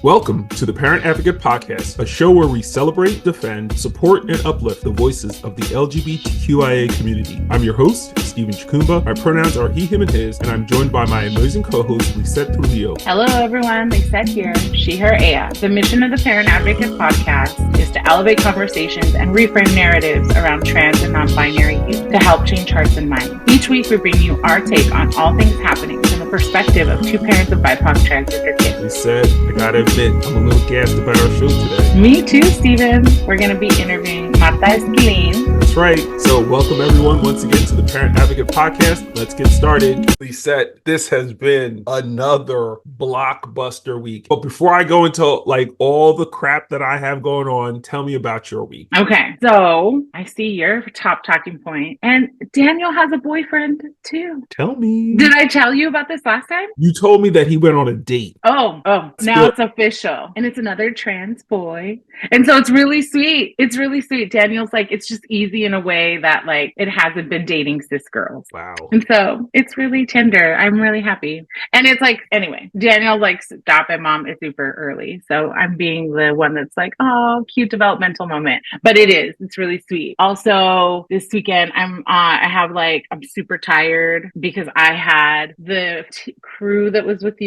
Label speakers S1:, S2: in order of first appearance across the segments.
S1: Welcome to the Parent Advocate Podcast, a show where we celebrate, defend, support, and uplift the voices of the LGBTQIA community. I'm your host, Stephen Chikumba. My pronouns are he, him, and his, and I'm joined by my amazing co-host, Lisette Trujillo.
S2: Hello, everyone. Lisette here. She, her, Aya. The mission of the Parent Advocate Podcast is to elevate conversations and reframe narratives around trans and non-binary youth to help change hearts and minds. Each week, we bring you our take on all things happening from the perspective of two parents of BIPOC transgender kids.
S1: Lisette, I gotta admit, I'm a little gassed about our show today.
S2: Me too, Stephen. We're going to be interviewing Marta Esquilin.
S1: That's right. So welcome everyone once again to the Parent Advocate Podcast. Let's get started. Lisette, this has been another blockbuster week. But before I go into all the crap that I have going on, tell me about your week.
S2: Okay, so I see your top talking point, and Daniel has a boyfriend too.
S1: Tell me.
S2: Did I tell you about this last time?
S1: You told me that he went on a date.
S2: Oh, now it's official. And it's another trans boy. And so it's really sweet. It's really sweet. Daniel's like, it's just easy in a way that it hasn't been dating cis girls.
S1: Wow.
S2: And so it's really tender. I'm really happy. And it's anyway, Daniel stop at mom is super early. So I'm being the one that's oh, cute developmental moment. But it's really sweet. Also, this weekend, I'm super tired because I had the crew that was with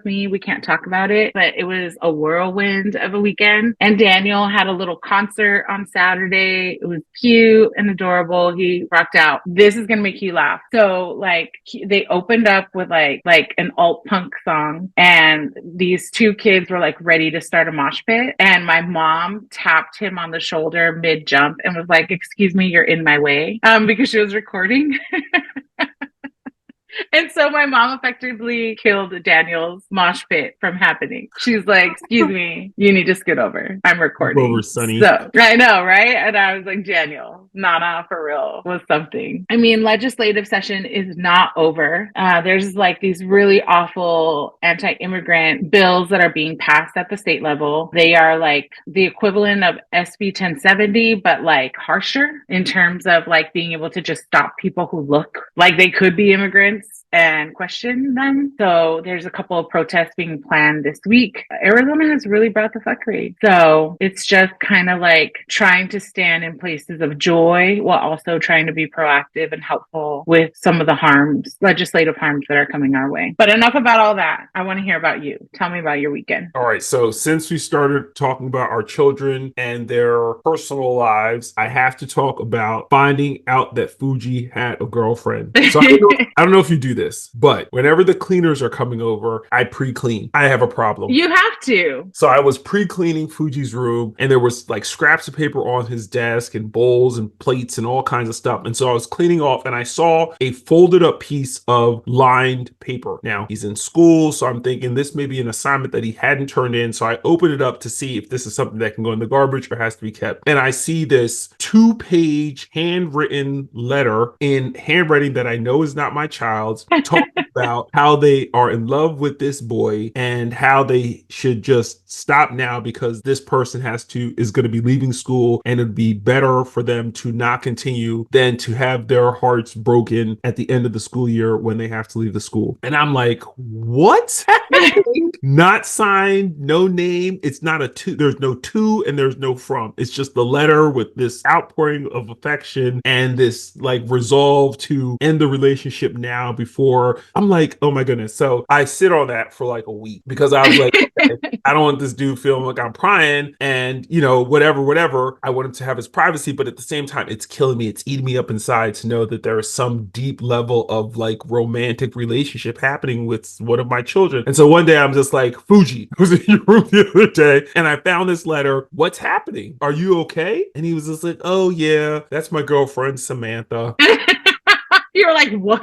S2: me. We can't talk about it, but it was a whirlwind of a weekend. And Daniel had a little concert on Saturday. It was cute and adorable. He rocked out. This is going to make you laugh. So they opened up with an alt punk song, and these two kids were ready to start a mosh pit. And my mom tapped him on the shoulder mid jump and was like, "Excuse me, you're in my way," because she was recording. And so my mom effectively killed Daniel's mosh pit from happening. She's like, "Excuse me, you need to scoot over. I'm recording."
S1: Over, Sonny.
S2: So I know, right? And I was like, Daniel, nah, for real, was something. I mean, legislative session is not over. There's these really awful anti-immigrant bills that are being passed at the state level. They are the equivalent of SB 1070, but harsher in terms of being able to just stop people who look like they could be immigrants and question them. So there's a couple of protests being planned this week. Arizona has really brought the fuckery. So it's just kind of trying to stand in places of joy while also trying to be proactive and helpful with some of the legislative harms that are coming our way. But enough about all that. I want to hear about you. Tell me about your weekend.
S1: All right. So since we started talking about our children and their personal lives, I have to talk about finding out that Fuji had a girlfriend. So I don't know if you do this, but whenever the cleaners are coming over, I pre-clean. I have a problem.
S2: You have to.
S1: So I was pre-cleaning Fuji's room, and there was scraps of paper on his desk and bowls and plates and all kinds of stuff. And so I was cleaning off, and I saw a folded up piece of lined paper. Now he's in school, so I'm thinking this may be an assignment that he hadn't turned in. So I opened it up to see if this is something that can go in the garbage or has to be kept. And I see this 2-page handwritten letter in handwriting that I know is not my child's, talking about how they are in love with this boy and how they should just stop now because this person is going to be leaving school, and it'd be better for them to not continue than to have their hearts broken at the end of the school year when they have to leave the school. And I'm like, what? Not signed, no name. It's not a to. There's no to and there's no from. It's just the letter with this outpouring of affection and this resolve to end the relationship now before. I'm like, oh my goodness. So I sit on that for a week because I was like, okay, I don't want this dude feeling like I'm prying and whatever. I want him to have his privacy, but at the same time, it's killing me. It's eating me up inside to know that there is some deep level of romantic relationship happening with one of my children. And so one day I'm just like, Fuji, I was in your room the other day and I found this letter. What's happening? Are you okay? And he was just like, oh yeah, that's my girlfriend, Samantha.
S2: You're like, what?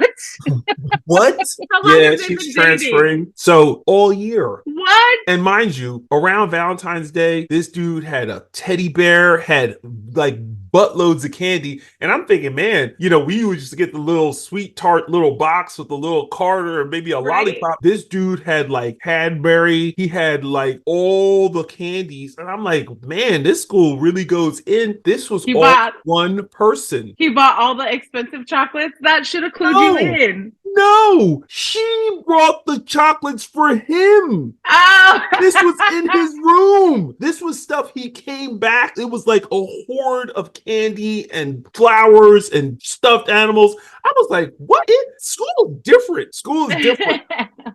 S1: What? Yeah, she's transferring. So all year.
S2: What?
S1: And mind you, around Valentine's Day, this dude had a teddy bear, had buttloads of candy. And I'm thinking, man, we used to get the little sweet tart little box with the little Carter and maybe a lollipop. This dude had Cadbury. He had all the candies. And I'm like, man, this school really goes in. This was all one person.
S2: He bought all the expensive chocolates. That should have clued you in.
S1: No, she brought the chocolates for him.
S2: Oh.
S1: This was in his room. This was stuff he came back. It was like a horde of candy and flowers and stuffed animals. I was like, what? School is different. School is different.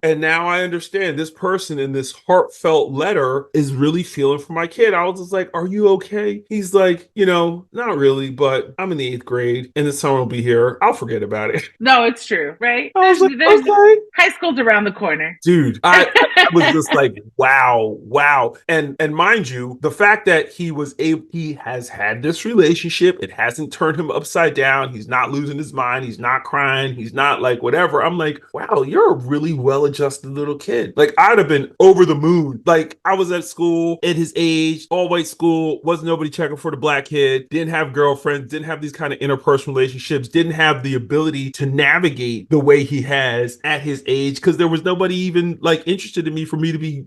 S1: And now I understand this person in this heartfelt letter is really feeling for my kid. I was just like, are you okay? He's like, not really, but I'm in the 8th grade and the summer will be here. I'll forget about it.
S2: No, it's true, right?
S1: I was like,
S2: There's
S1: okay.
S2: high school's around the corner.
S1: Dude, I was just like, wow. And mind you, the fact that he has had this relationship, it hasn't turned him upside down. He's not losing his mind. He's not crying. He's not like whatever. I'm like, wow, you're a really well-adjusted little kid. Like I'd have been over the moon. Like I was at school at his age, all white school, wasn't nobody checking for the black kid, didn't have girlfriends, didn't have these kind of interpersonal relationships, didn't have the ability to navigate the way he has at his age because there was nobody even like interested in me for me to be,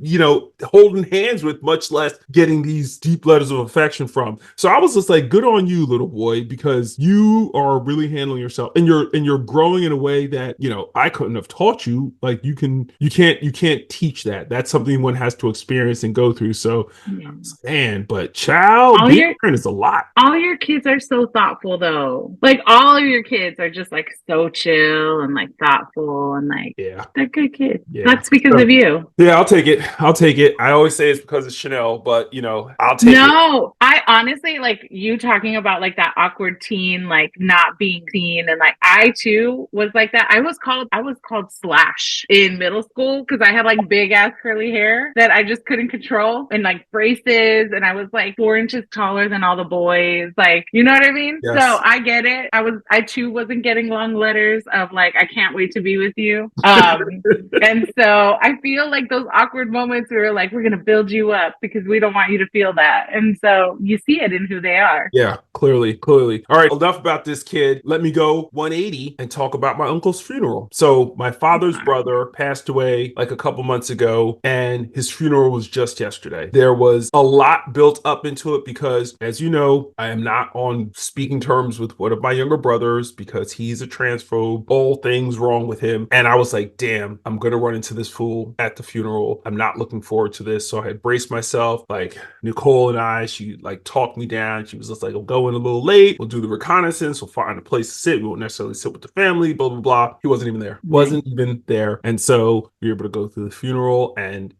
S1: holding hands with, much less getting these deep letters of affection from. So I was just like, good on you, little boy, because you are really handling yourself and you're growing in a way that, I couldn't have taught you. Like you can't teach that. That's something one has to experience and go through. So man, but child, being a parent is a lot.
S2: All your kids are so thoughtful though. Like all of your kids are just like so chill and like thoughtful and like they're good kids. Yeah. That's because of you.
S1: Yeah, I'll take it. I always say it's because it's Chanel, but I'll take it.
S2: No, I honestly like you talking about like that awkward teen, like not being seen, and like I too was like that. I was called Slash in middle school because I had like big ass curly hair that I just couldn't control and like braces, and I was like 4 inches taller than all the boys. Like, you know what I mean? Yes. So I get it. I too wasn't getting long letters of like, I can't wait to be with you. And so I feel like those awkward moments we were like, we're going to build you up because we don't want you to feel that. And so you see it in who they are.
S1: Yeah, clearly. All right, enough about this kid. Let me go 180 and talk about my uncle's funeral. So my father's brother passed away like a couple months ago, and his funeral was just yesterday. There was a lot built up into it because, as you know, I am not on speaking terms with one of my younger brothers because he's a transphobe, all things wrong with him. And I was like, damn, I'm going to run into this fool at the funeral. I'm not looking forward to this. So I had braced myself. Like Nicole and I, she like talked me down. She was just like, I'm going a little late. We'll do the reconnaissance. We'll find a place to sit. We won't necessarily sit with the family, blah, blah, blah. He wasn't even there. Wasn't even there. And so we were able to go through the funeral and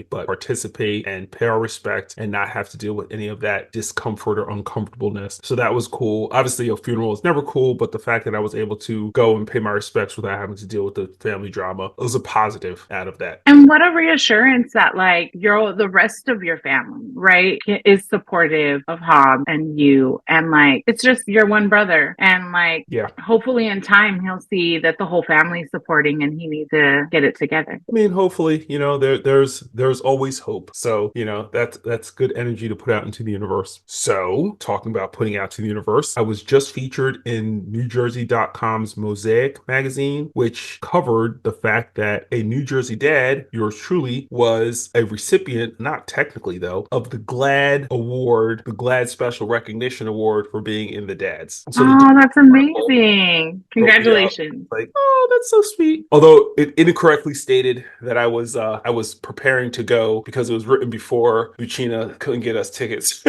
S1: but participate and pay our respect and not have to deal with any of that discomfort or uncomfortableness. So that was cool. Obviously, a funeral is never cool, but the fact that I was able to go and pay my respects without having to deal with the family drama was a positive out of that.
S2: And what a reassurance that like the rest of your family, right, is supportive of Hob and you. And like, it's just your one brother. And like, hopefully in time, he'll see that the whole family's supporting and he needs to get it together.
S1: I mean, hopefully, there's always hope. So, that's good energy to put out into the universe. So talking about putting out to the universe, I was just featured in NewJersey.com's Mosaic magazine, which covered the fact that a New Jersey dad, yours truly, was a recipient, not technically though, of the GLAD Award, the GLAD Special Recognition Award for being in the dads. So
S2: that's amazing. Congratulations.
S1: Like, oh, that's so sweet. Although it incorrectly stated that I was preparing to go because it was written before Lucina couldn't get us tickets.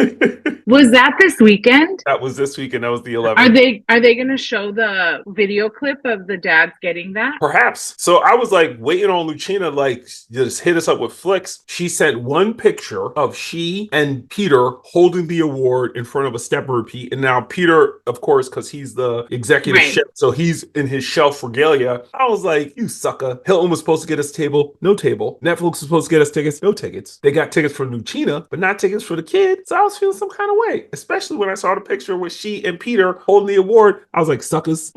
S2: Was that this weekend?
S1: That was this weekend. That was the 11th.
S2: Are they going to show the video clip of the dads getting that?
S1: Perhaps. So I was like waiting on Lucina, like just hit us up with flicks. She sent one picture of she and Peter holding the award in front of a step repeat. And now Peter, of course, because he's the executive chef, so he's in his shelf regalia. I was like, you sucker. Hilton was supposed to get us table, no table. Netflix was supposed to get us tickets, no tickets. They got tickets for Lucina, but not tickets for the kid. So I was feeling some kind of way, especially when I saw the picture with she and Peter holding the award. I was like, suckers.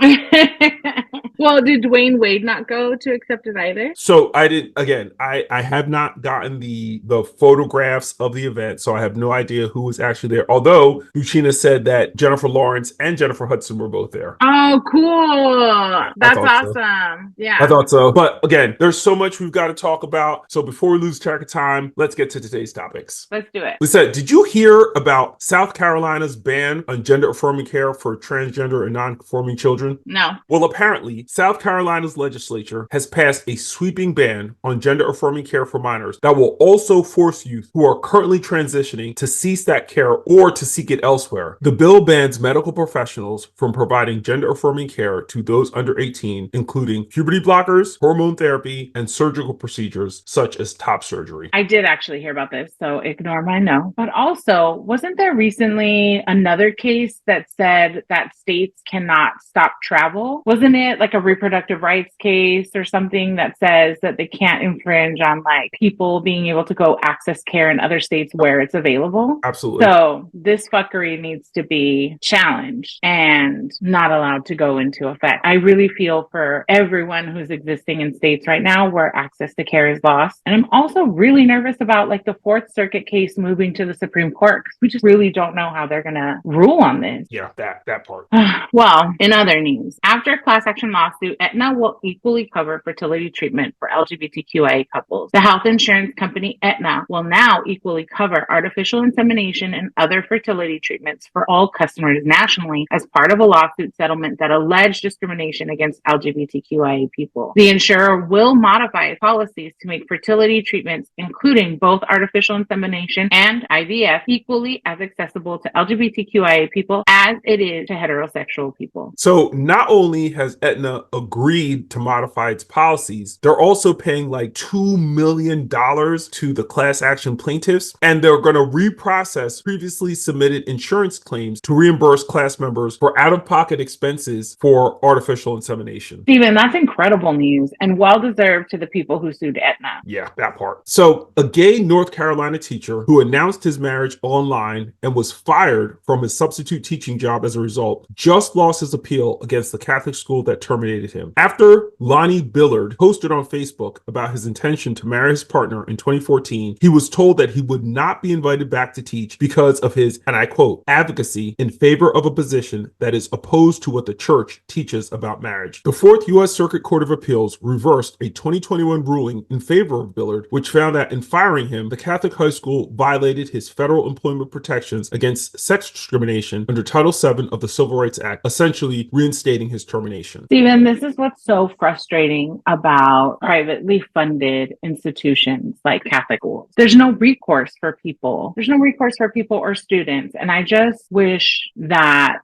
S2: Well, did Dwayne Wade not go to accept it either?
S1: So I did, again, I have not gotten the photographs of the event, so I have no idea who was actually there. Although Lucina said that Jennifer Lawrence and Jennifer Hudson were both there.
S2: Oh, cool. That's awesome. Yeah.
S1: I thought so. But again, there's so much we've got to talk about. So before we lose track of time, let's get to today's topics.
S2: Let's do it.
S1: Lisa, did you hear about South Carolina's ban on gender affirming care for transgender and non-conforming children?
S2: No.
S1: Well, apparently Recently, South Carolina's legislature has passed a sweeping ban on gender-affirming care for minors that will also force youth who are currently transitioning to cease that care or to seek it elsewhere. The bill bans medical professionals from providing gender-affirming care to those under 18, including puberty blockers, hormone therapy, and surgical procedures such as top surgery.
S2: I did actually hear about this, so ignore my no. But also, wasn't there recently another case that said that states cannot stop travel? Wasn't it like a reproductive rights case or something that says that they can't infringe on like people being able to go access care in other states where it's available?
S1: Absolutely.
S2: So this fuckery needs to be challenged and not allowed to go into effect. I really feel for everyone who's existing in states right now where access to care is lost. And I'm also really nervous about like the Fourth Circuit case moving to the Supreme Court because we just really don't know how they're going to rule on this.
S1: Yeah, that part.
S2: Well, in other news, after a class action lawsuit, Aetna will equally cover fertility treatment for LGBTQIA couples. The health insurance company Aetna will now equally cover artificial insemination and other fertility treatments for all customers nationally as part of a lawsuit settlement that alleged discrimination against LGBTQIA people. The insurer will modify its policies to make fertility treatments, including both artificial insemination and IVF, equally as accessible to LGBTQIA people as it is to heterosexual people.
S1: So not only has Aetna agreed to modify its policies, they're also paying like $2 million to the class action plaintiffs, and they're going to reprocess previously submitted insurance claims to reimburse class members for out-of-pocket expenses for artificial insemination.
S2: Steven, that's incredible news and well-deserved to the people who sued Aetna.
S1: Yeah, that part. So a gay North Carolina teacher who announced his marriage online and was fired from his substitute teaching job as a result just lost his appeal against the Catholic school that terminated him. After Lonnie Billard posted on Facebook about his intention to marry his partner in 2014, he was told that he would not be invited back to teach because of his, and I quote, advocacy in favor of a position that is opposed to what the church teaches about marriage. The Fourth U.S. Circuit Court of Appeals reversed a 2021 ruling in favor of Billard, which found that in firing him, the Catholic high school violated his federal employment protections against sex discrimination under Title VII of the Civil Rights Act, essentially reinstating his termination.
S2: Steven, this is what's so frustrating about privately funded institutions like Catholic schools. There's no recourse for people. There's no recourse for people or students. And I just wish that,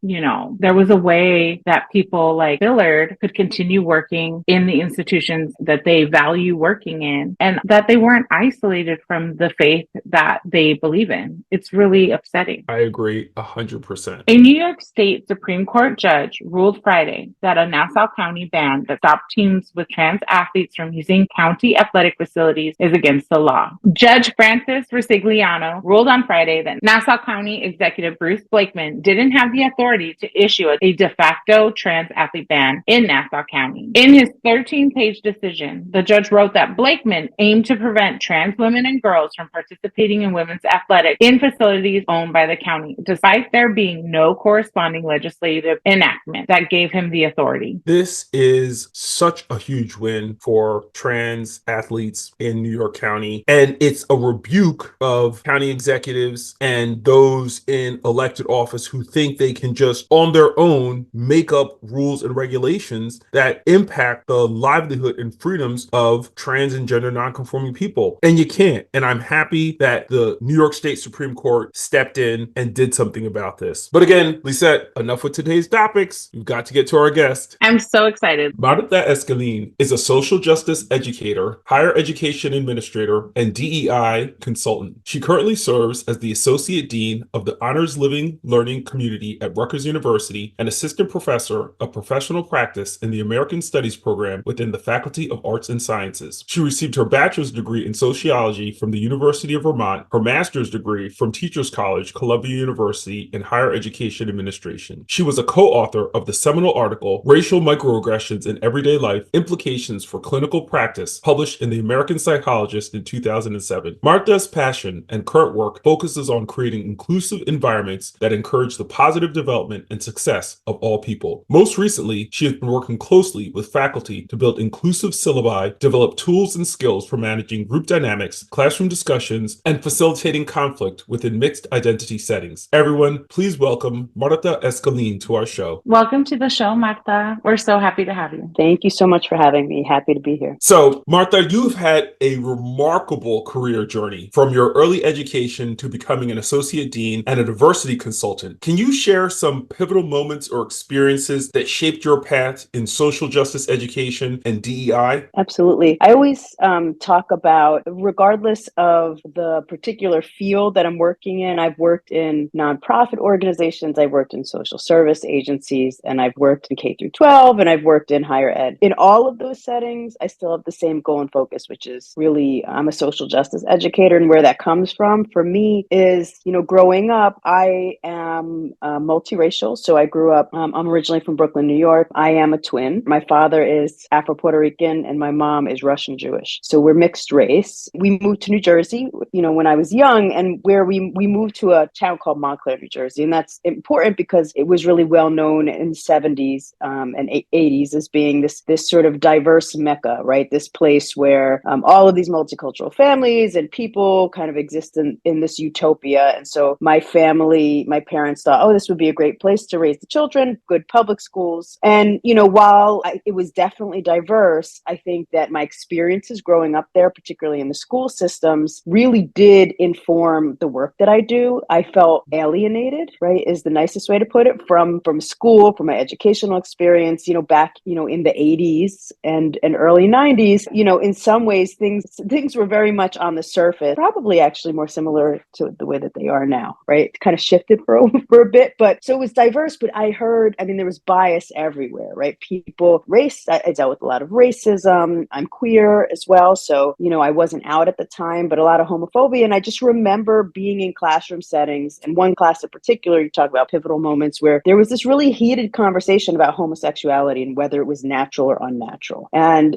S2: there was a way that people like Billard could continue working in the institutions that they value working in and that they weren't isolated from the faith that they believe in. It's really upsetting.
S1: I agree 100%.
S2: A New York State Supreme Court judge ruled Friday that a Nassau County ban that stopped teams with trans athletes from using county athletic facilities is against the law. Judge Francis Resigliano ruled on Friday that Nassau County Executive Bruce Blakeman didn't have the authority to issue a de facto trans athlete ban in Nassau County. In his 13-page decision, the judge wrote that Blakeman aimed to prevent trans women and girls from participating in women's athletics in facilities owned by the county, despite there being no corresponding legislative enactment that gave him the authority.
S1: This is such a huge win for trans athletes in New York County, and it's a rebuke of county executives and those in elected office who think they can just on their own make up rules and regulations that impact the livelihood and freedoms of trans and gender nonconforming people. And you can't. And I'm happy that the New York State Supreme Court stepped in and did something about this. But again, Lisette, enough with today's topics. We've got to get to our guest.
S2: I'm so excited.
S1: Marta Esquilin is a social justice educator, higher education administrator, and DEI consultant. She currently serves as the Associate Dean of the Honors Living Learning Community at Rutgers University and Assistant Professor of Professional Practice in the American Studies program within the Faculty of Arts and Sciences. She received her bachelor's degree in sociology from the University of Vermont, her master's degree from Teachers College, Columbia University in Higher Education Administration. She was a co-author of the seminal article, Racial Microaggressions in Everyday Life, Implications for Clinical Practice, published in the American Psychologist in 2007. Marta's passion and current work focuses on creating inclusive environments that encourage the positive development and success of all people. Most recently, she has been working closely with faculty to build inclusive syllabi, develop tools and skills for managing group dynamics, classroom discussions, and facilitating conflict within mixed identity settings. Everyone, please welcome Marta Esquilin to our show.
S2: Welcome to the show, Marta. We're so happy to have you.
S3: Thank you so much for having me. Happy to be here.
S1: So, Martha, you've had a remarkable career journey from your early education to becoming an associate dean and a diversity consultant. Can you share some pivotal moments or experiences that shaped your path in social justice education and DEI?
S3: Absolutely. I always talk about, regardless of the particular field that I'm working in, I've worked in nonprofit organizations, I've worked in social service agencies, and I've worked in K through 12, and I've worked in higher ed. In all of those settings, I still have the same goal and focus, which is really, I'm a social justice educator. And where that comes from for me is, growing up, I am multiracial. So I grew up, I'm originally from Brooklyn, New York. I am a twin. My father is Afro-Puerto Rican and my mom is Russian Jewish. So we're mixed race. We moved to New Jersey, when I was young, and where we moved to a town called Montclair, New Jersey. And that's important because it was really well known in the 70s and 80s as being this sort of diverse mecca, right? This place where all of these multicultural families and people kind of exist in this utopia. And so my family, my parents thought, oh, this would be a great place to raise the children, good public schools. And, while it was definitely diverse, I think that my experiences growing up there, particularly in the school systems, really did inform the work that I do. I felt alienated, right, is the nicest way to put it, from school, from my educational experience, back, in the 80s and early 90s. In some ways, things were very much on the surface, probably actually more similar to the way that they are now, right? It kind of shifted for a bit, but so it was diverse, but there was bias everywhere, right? I dealt with a lot of racism. I'm queer as well. So, I wasn't out at the time, but a lot of homophobia. And I just remember being in classroom settings, and one class in particular, you talk about pivotal moments, where there was this really heated conversation about homosexuality and whether it was natural or unnatural. And,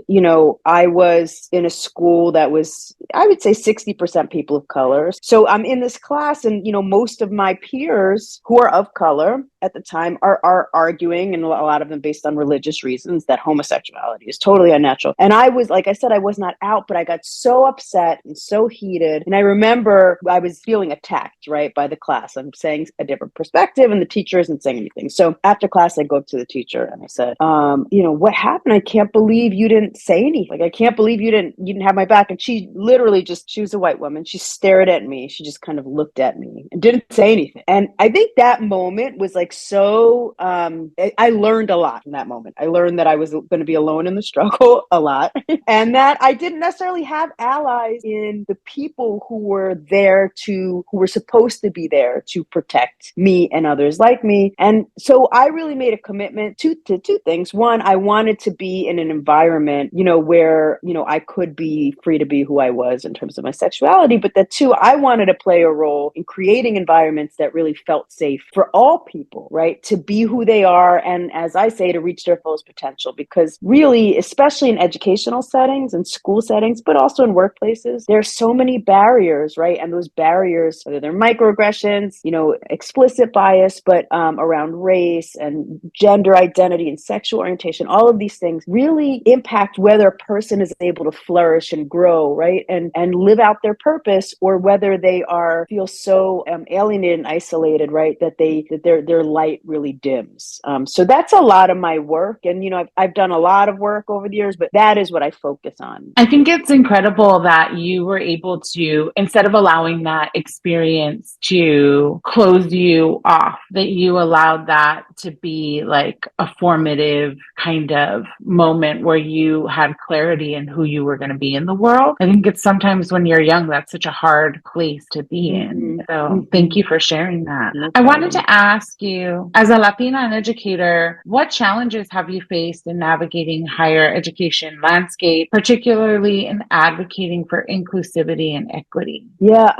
S3: I was in a school that was, I would say, 60% people of color. So I'm in this class and, most of my peers who are of color at the time are arguing, and a lot of them based on religious reasons, that homosexuality is totally unnatural. And I was, like I said, I was not out, but I got so upset and so heated. And I remember I was feeling attacked, right, by the class. I'm saying a different perspective and the teacher isn't saying anything. So after class, I go up to the teacher and I said, what happened? I can't believe you didn't say anything. Like, I can't believe you didn't have my back. And she literally she was a white woman. She stared at me. She just kind of looked at me and didn't say anything. And I think that moment was like, so I learned a lot from that moment. I learned that I was going to be alone in the struggle a lot, and that I didn't necessarily have allies in the people who were who were supposed to be there to protect me and others like me. And so I really made a commitment to two things. One, I wanted to be in an environment, where, I could be free to be who I was in terms of my sexuality, but that two, I wanted to play a role in creating environments that really felt safe for all people, right, to be who they are. And as I say, to reach their fullest potential, because really, especially in educational settings and school settings, but also in workplaces, there are so many barriers, right? And those barriers, whether they're microaggressions, explicit bias, but around race and gender identity and sexual orientation, all of these things really impact whether a person is able to flourish and grow, right? And live out their purpose, or whether they feel so alienated and isolated, right? That their light really dims. So that's a lot of my work. And, I've done a lot of work over the years, but that is what I focus on.
S2: I think it's incredible that you were able to, instead of allowing that experience to close you off, that you allowed that to be like a formative kind of moment where you had clarity in who you were going to be in the world. I think it's sometimes when you're young, that's such a hard place to be in. So thank you for sharing that.
S3: No
S2: I wanted
S3: problem.
S2: to ask you, as a Latina and educator, what challenges have you faced in navigating higher education landscape, particularly in advocating for inclusivity and equity?
S3: Yeah,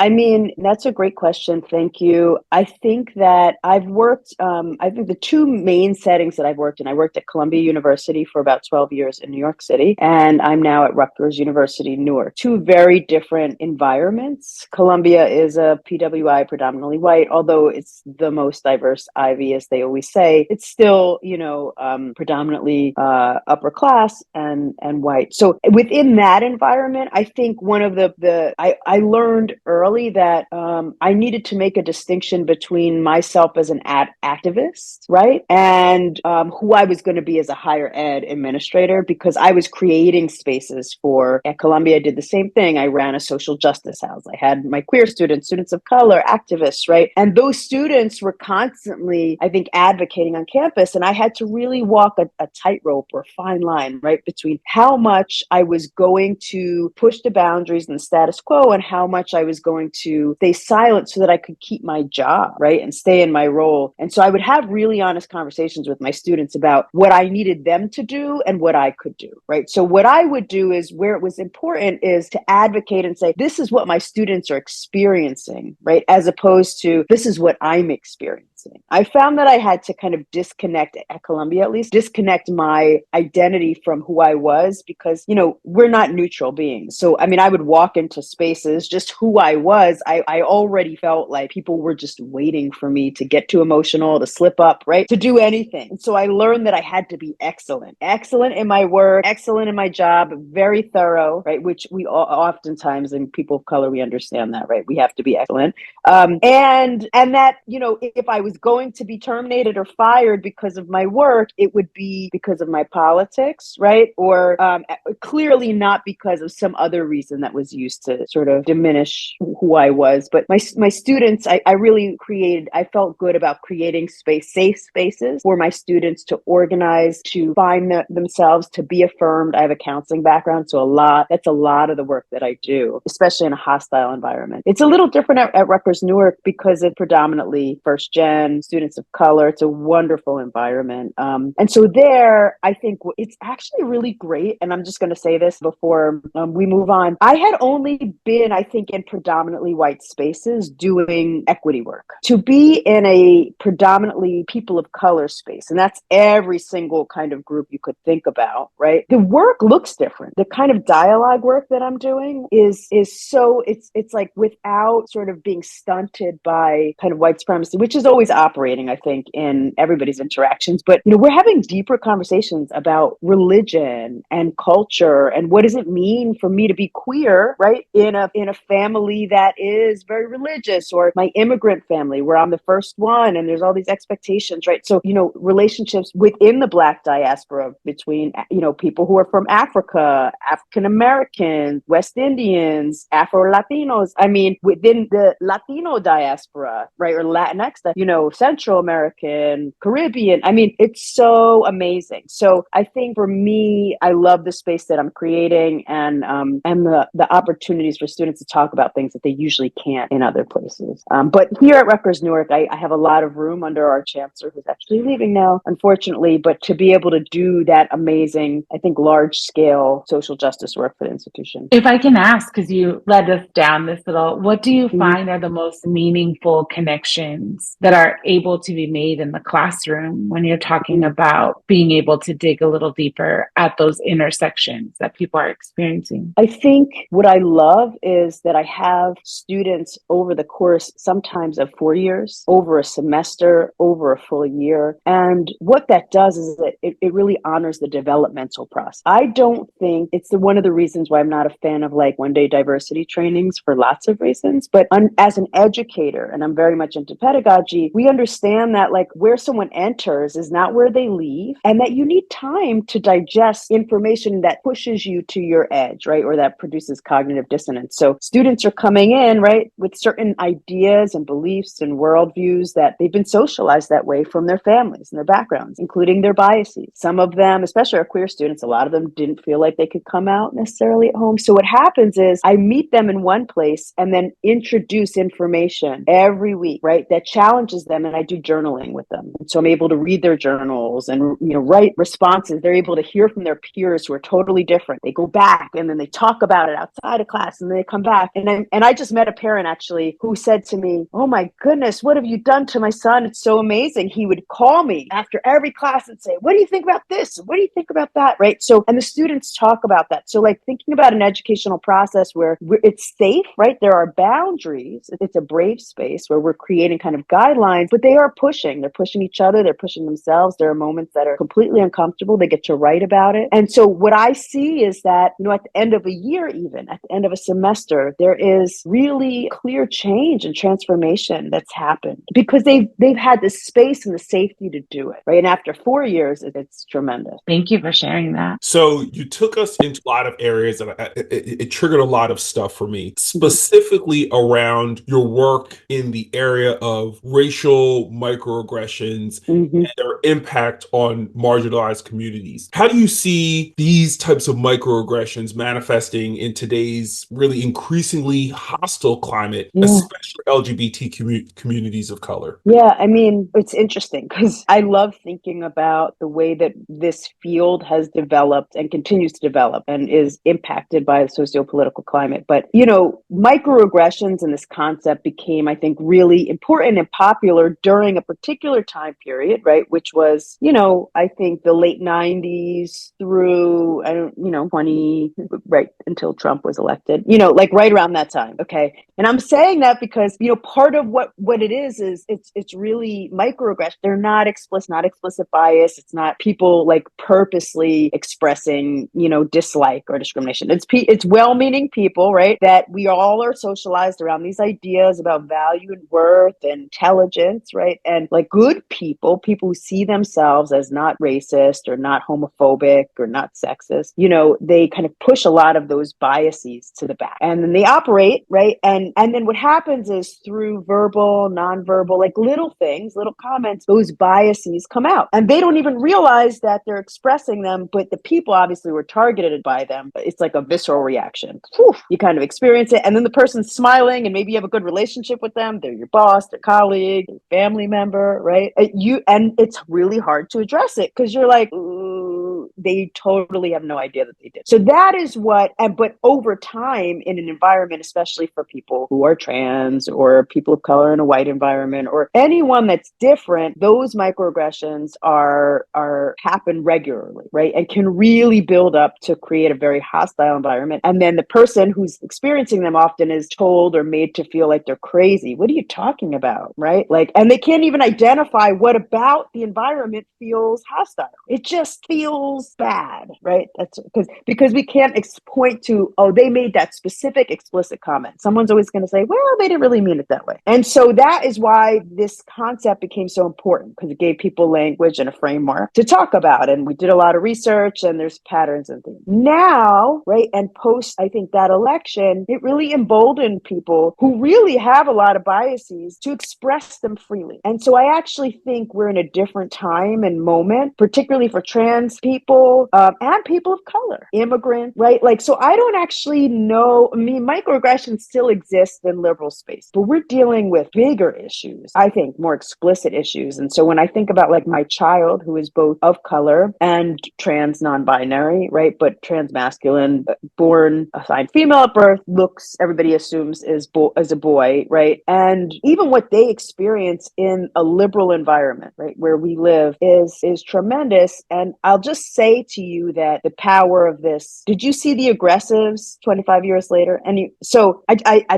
S3: that's a great question. Thank you. I think that I've worked, I think the two main settings that I've worked in, I worked at Columbia University for about 12 years in New York City, and I'm now at Rutgers University, Newark. Two very different environments. Columbia is a UWI, predominantly white, although it's the most diverse Ivy, as they always say, it's still, predominantly upper class and white. So within that environment, I think one of I learned early that I needed to make a distinction between myself as an activist, right? And who I was going to be as a higher ed administrator, because I was creating spaces at Columbia. I did the same thing. I ran a social justice house. I had my queer students of color, activists, right? And those students were constantly, I think, advocating on campus. And I had to really walk a tightrope or a fine line, right, between how much I was going to push the boundaries and the status quo and how much I was going to stay silent so that I could keep my job, right, and stay in my role. And so I would have really honest conversations with my students about what I needed them to do and what I could do, right? So what I would do is, where it was important, is to advocate and say, this is what my students are experiencing, right? As opposed to, this is what I'm experiencing. I found that I had to kind of disconnect, at Columbia at least, disconnect my identity from who I was, because, we're not neutral beings. So, I mean, I would walk into spaces, just who I was. I already felt like people were just waiting for me to get too emotional, to slip up, right? To do anything. And so I learned that I had to be excellent in my work, excellent in my job, very thorough, right? Which we oftentimes, in people of color, we understand that, right? We have to be excellent. And that, if I was going to be terminated or fired because of my work, it would be because of my politics, right? Or clearly not because of some other reason that was used to sort of diminish who I was. But my students, I really I felt good about creating safe spaces for my students to organize, to find themselves, to be affirmed. I have a counseling background, so that's a lot of the work that I do, especially in a hostile environment. It's a little different at Rutgers Newark because it's predominantly first gen students of color. It's a wonderful environment. And so there, I think it's actually really great. And I'm just going to say this before we move on. I had only been, I think, in predominantly white spaces doing equity work. To be in a predominantly people of color space, and that's every single kind of group you could think about, right? The work looks different. The kind of dialogue work that I'm doing is so, it's like without sort of being stunted by kind of white supremacy, which is always operating, I think, in everybody's interactions. But, we're having deeper conversations about religion and culture and what does it mean for me to be queer, right? In a family that is very religious, or my immigrant family where I'm the first one and there's all these expectations, right? So, relationships within the Black diaspora between, people who are from Africa, African Americans, West Indians, Afro-Latinos. I mean, within the Latino diaspora, right? Or Latinx, Central American, Caribbean. I mean, it's so amazing. So I think for me, I love the space that I'm creating and the opportunities for students to talk about things that they usually can't in other places. But here at Rutgers Newark, I have a lot of room under our chancellor, who's actually leaving now, unfortunately, but to be able to do that amazing, I think, large scale social justice work for the institution.
S2: If I can ask, because you led us down this little, what do you find are the most meaningful connections that are able to be made in the classroom when you're talking about being able to dig a little deeper at those intersections that people are experiencing?
S3: I think what I love is that I have students over the course, sometimes of 4 years, over a semester, over a full year. And what that does is that it really honors the developmental process. I don't think it's one of the reasons why I'm not a fan of like one-day diversity trainings, for lots of reasons. But as an educator, and I'm very much into pedagogy, we understand that like where someone enters is not where they leave, and that you need time to digest information that pushes you to your edge, right? Or that produces cognitive dissonance. So students are coming in, right, with certain ideas and beliefs and worldviews that they've been socialized that way from their families and their backgrounds, including their biases. Some of them, especially our queer students, a lot of them didn't feel like they could come out necessarily at home. So what happens is I meet them in one place and then introduce information every week, right, that challenges challenges them and I do journaling with them. And so I'm able to read their journals and, write responses. They're able to hear from their peers who are totally different. They go back and then they talk about it outside of class and then they come back. And I just met a parent actually who said to me, "Oh my goodness, what have you done to my son? It's so amazing." He would call me after every class and say, "What do you think about this? What do you think about that?" Right? So, and the students talk about that. So like thinking about an educational process where it's safe, right? There are boundaries. It's a brave space where we're creating kind of guidelines, but they are pushing. They're pushing each other. They're pushing themselves. There are moments that are completely uncomfortable. They get to write about it. And so what I see is that, at the end of a year, even at the end of a semester, there is really clear change and transformation that's happened because they've had the space and the safety to do it, right? And after 4 years, it's tremendous.
S2: Thank you for sharing that.
S1: So you took us into a lot of areas that it triggered a lot of stuff for me, specifically around your work in the area of racial microaggressions and their impact on marginalized communities. How do you see these types of microaggressions manifesting in today's really increasingly hostile climate, especially LGBT communities of color?
S3: Yeah, I mean, it's interesting because I love thinking about the way that this field has developed and continues to develop and is impacted by the socio-political climate. But, microaggressions and this concept became, I think, really important and popular during a particular time period, right? Which was, I think the late 90s through, 20, right until Trump was elected, like right around that time. Okay. And I'm saying that because, part of what it is it's really microaggression. They're not explicit bias. It's not people like purposely expressing, dislike or discrimination. It's well-meaning people, right? That we all are socialized around these ideas about value and worth and intelligence, right? And like good people who see themselves as not racist or not homophobic or not sexist, they kind of push a lot of those biases to the back. And then they operate, right? And then what happens is through verbal, nonverbal, like little things, little comments, those biases come out. And they don't even realize that they're expressing them, but the people obviously were targeted by them. It's like a visceral reaction. Whew, you kind of experience it. And then the person's smiling and maybe you have a good relationship with them. They're your boss, their colleague, their family member, right? And it's really hard to address it because you're like, ooh, they totally have no idea that they did. So that is but over time in an environment, especially for people who are trans or people of color in a white environment or anyone that's different, those microaggressions happen regularly, right? And can really build up to create a very hostile environment. And then the person who's experiencing them often is told or made to feel like they're crazy. What are you talking about, right? Like, and they can't even identify what about the environment feels hostile. It just feels bad, right? That's because we can't point to, oh, they made that specific explicit comment. Someone's always going to say, well, they didn't really mean it that way. And so that is why this concept became so important because it gave people language and a framework to talk about. And we did a lot of research and there's patterns and things. Now, right, and post, I think that election, it really emboldened people who really have a lot of biases to express them freely. And so I actually think we're in a different time and moment, particularly for trans people and people of color, immigrants, right? Like, so I don't actually know. I mean, microaggressions still exist in liberal space, but we're dealing with bigger issues, I think more explicit issues. And so when I think about like my child who is both of color and trans non-binary, right? But trans masculine, born assigned female at birth, everybody assumes is a boy, right? And even what they experience in a liberal environment, right, where we live is tremendous. And I'll just say to you that the power of this, did you see the aggressives 25 years later? And so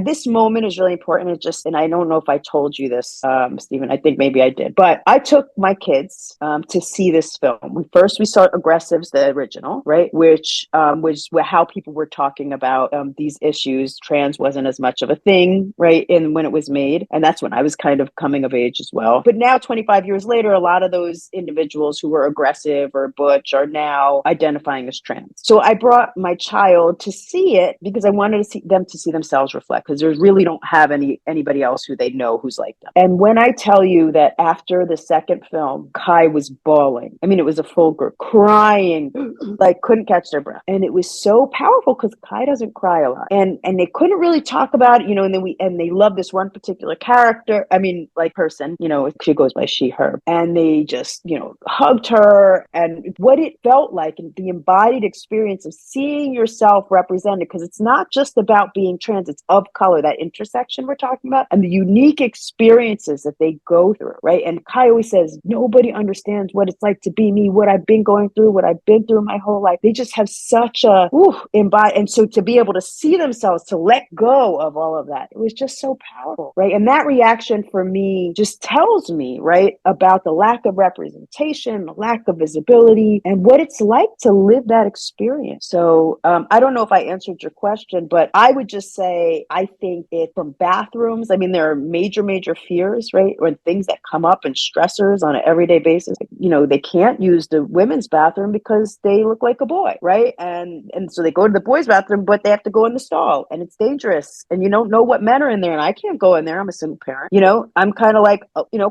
S3: this moment is really important. And I don't know if I told you this, Stephen, I think maybe I did, but I took my kids to see this film. We saw Aggressives, the original, right? Which was how people were talking about these issues. Trans wasn't as much of a thing, right? And when it was made, and that's when I was kind of coming of age as well. But now 25 years later, a lot of those individuals who were aggressive or butch are now identifying as trans. So I brought my child to see it because I wanted to see them themselves reflect, because they really don't have anybody else who they know who's like them. And when I tell you that after the second film, Kai was bawling. I mean, it was a full group crying, like couldn't catch their breath. And it was so powerful because Kai doesn't cry a lot. And they couldn't really talk about it, and they love this one particular character. I mean, like person, she goes by she, her. And they just, hugged her, and what it felt like, and the embodied experience of seeing yourself represented, because it's not just about being trans, it's of color, that intersection we're talking about, and the unique experiences that they go through, right? And Kai always says, nobody understands what it's like to be me, what I've been going through, what I've been through my whole life. They just have such a embody, and so to be able to see themselves, to let go of all of that, it was just so powerful, right? And that reaction for me just tells me, right, about the lack of representation, the lack of visibility, and what it's like to live that experience. So I don't know if I answered your question, but I would just say, I think from bathrooms, I mean, there are major fears, right? Or things that come up and stressors on an everyday basis. They can't use the women's bathroom because they look like a boy, right? And so they go to the boys' bathroom, but they have to go in the stall, and it's dangerous. And you don't know what men are in there, and I can't go in there. I'm a single parent. I'm kind of like,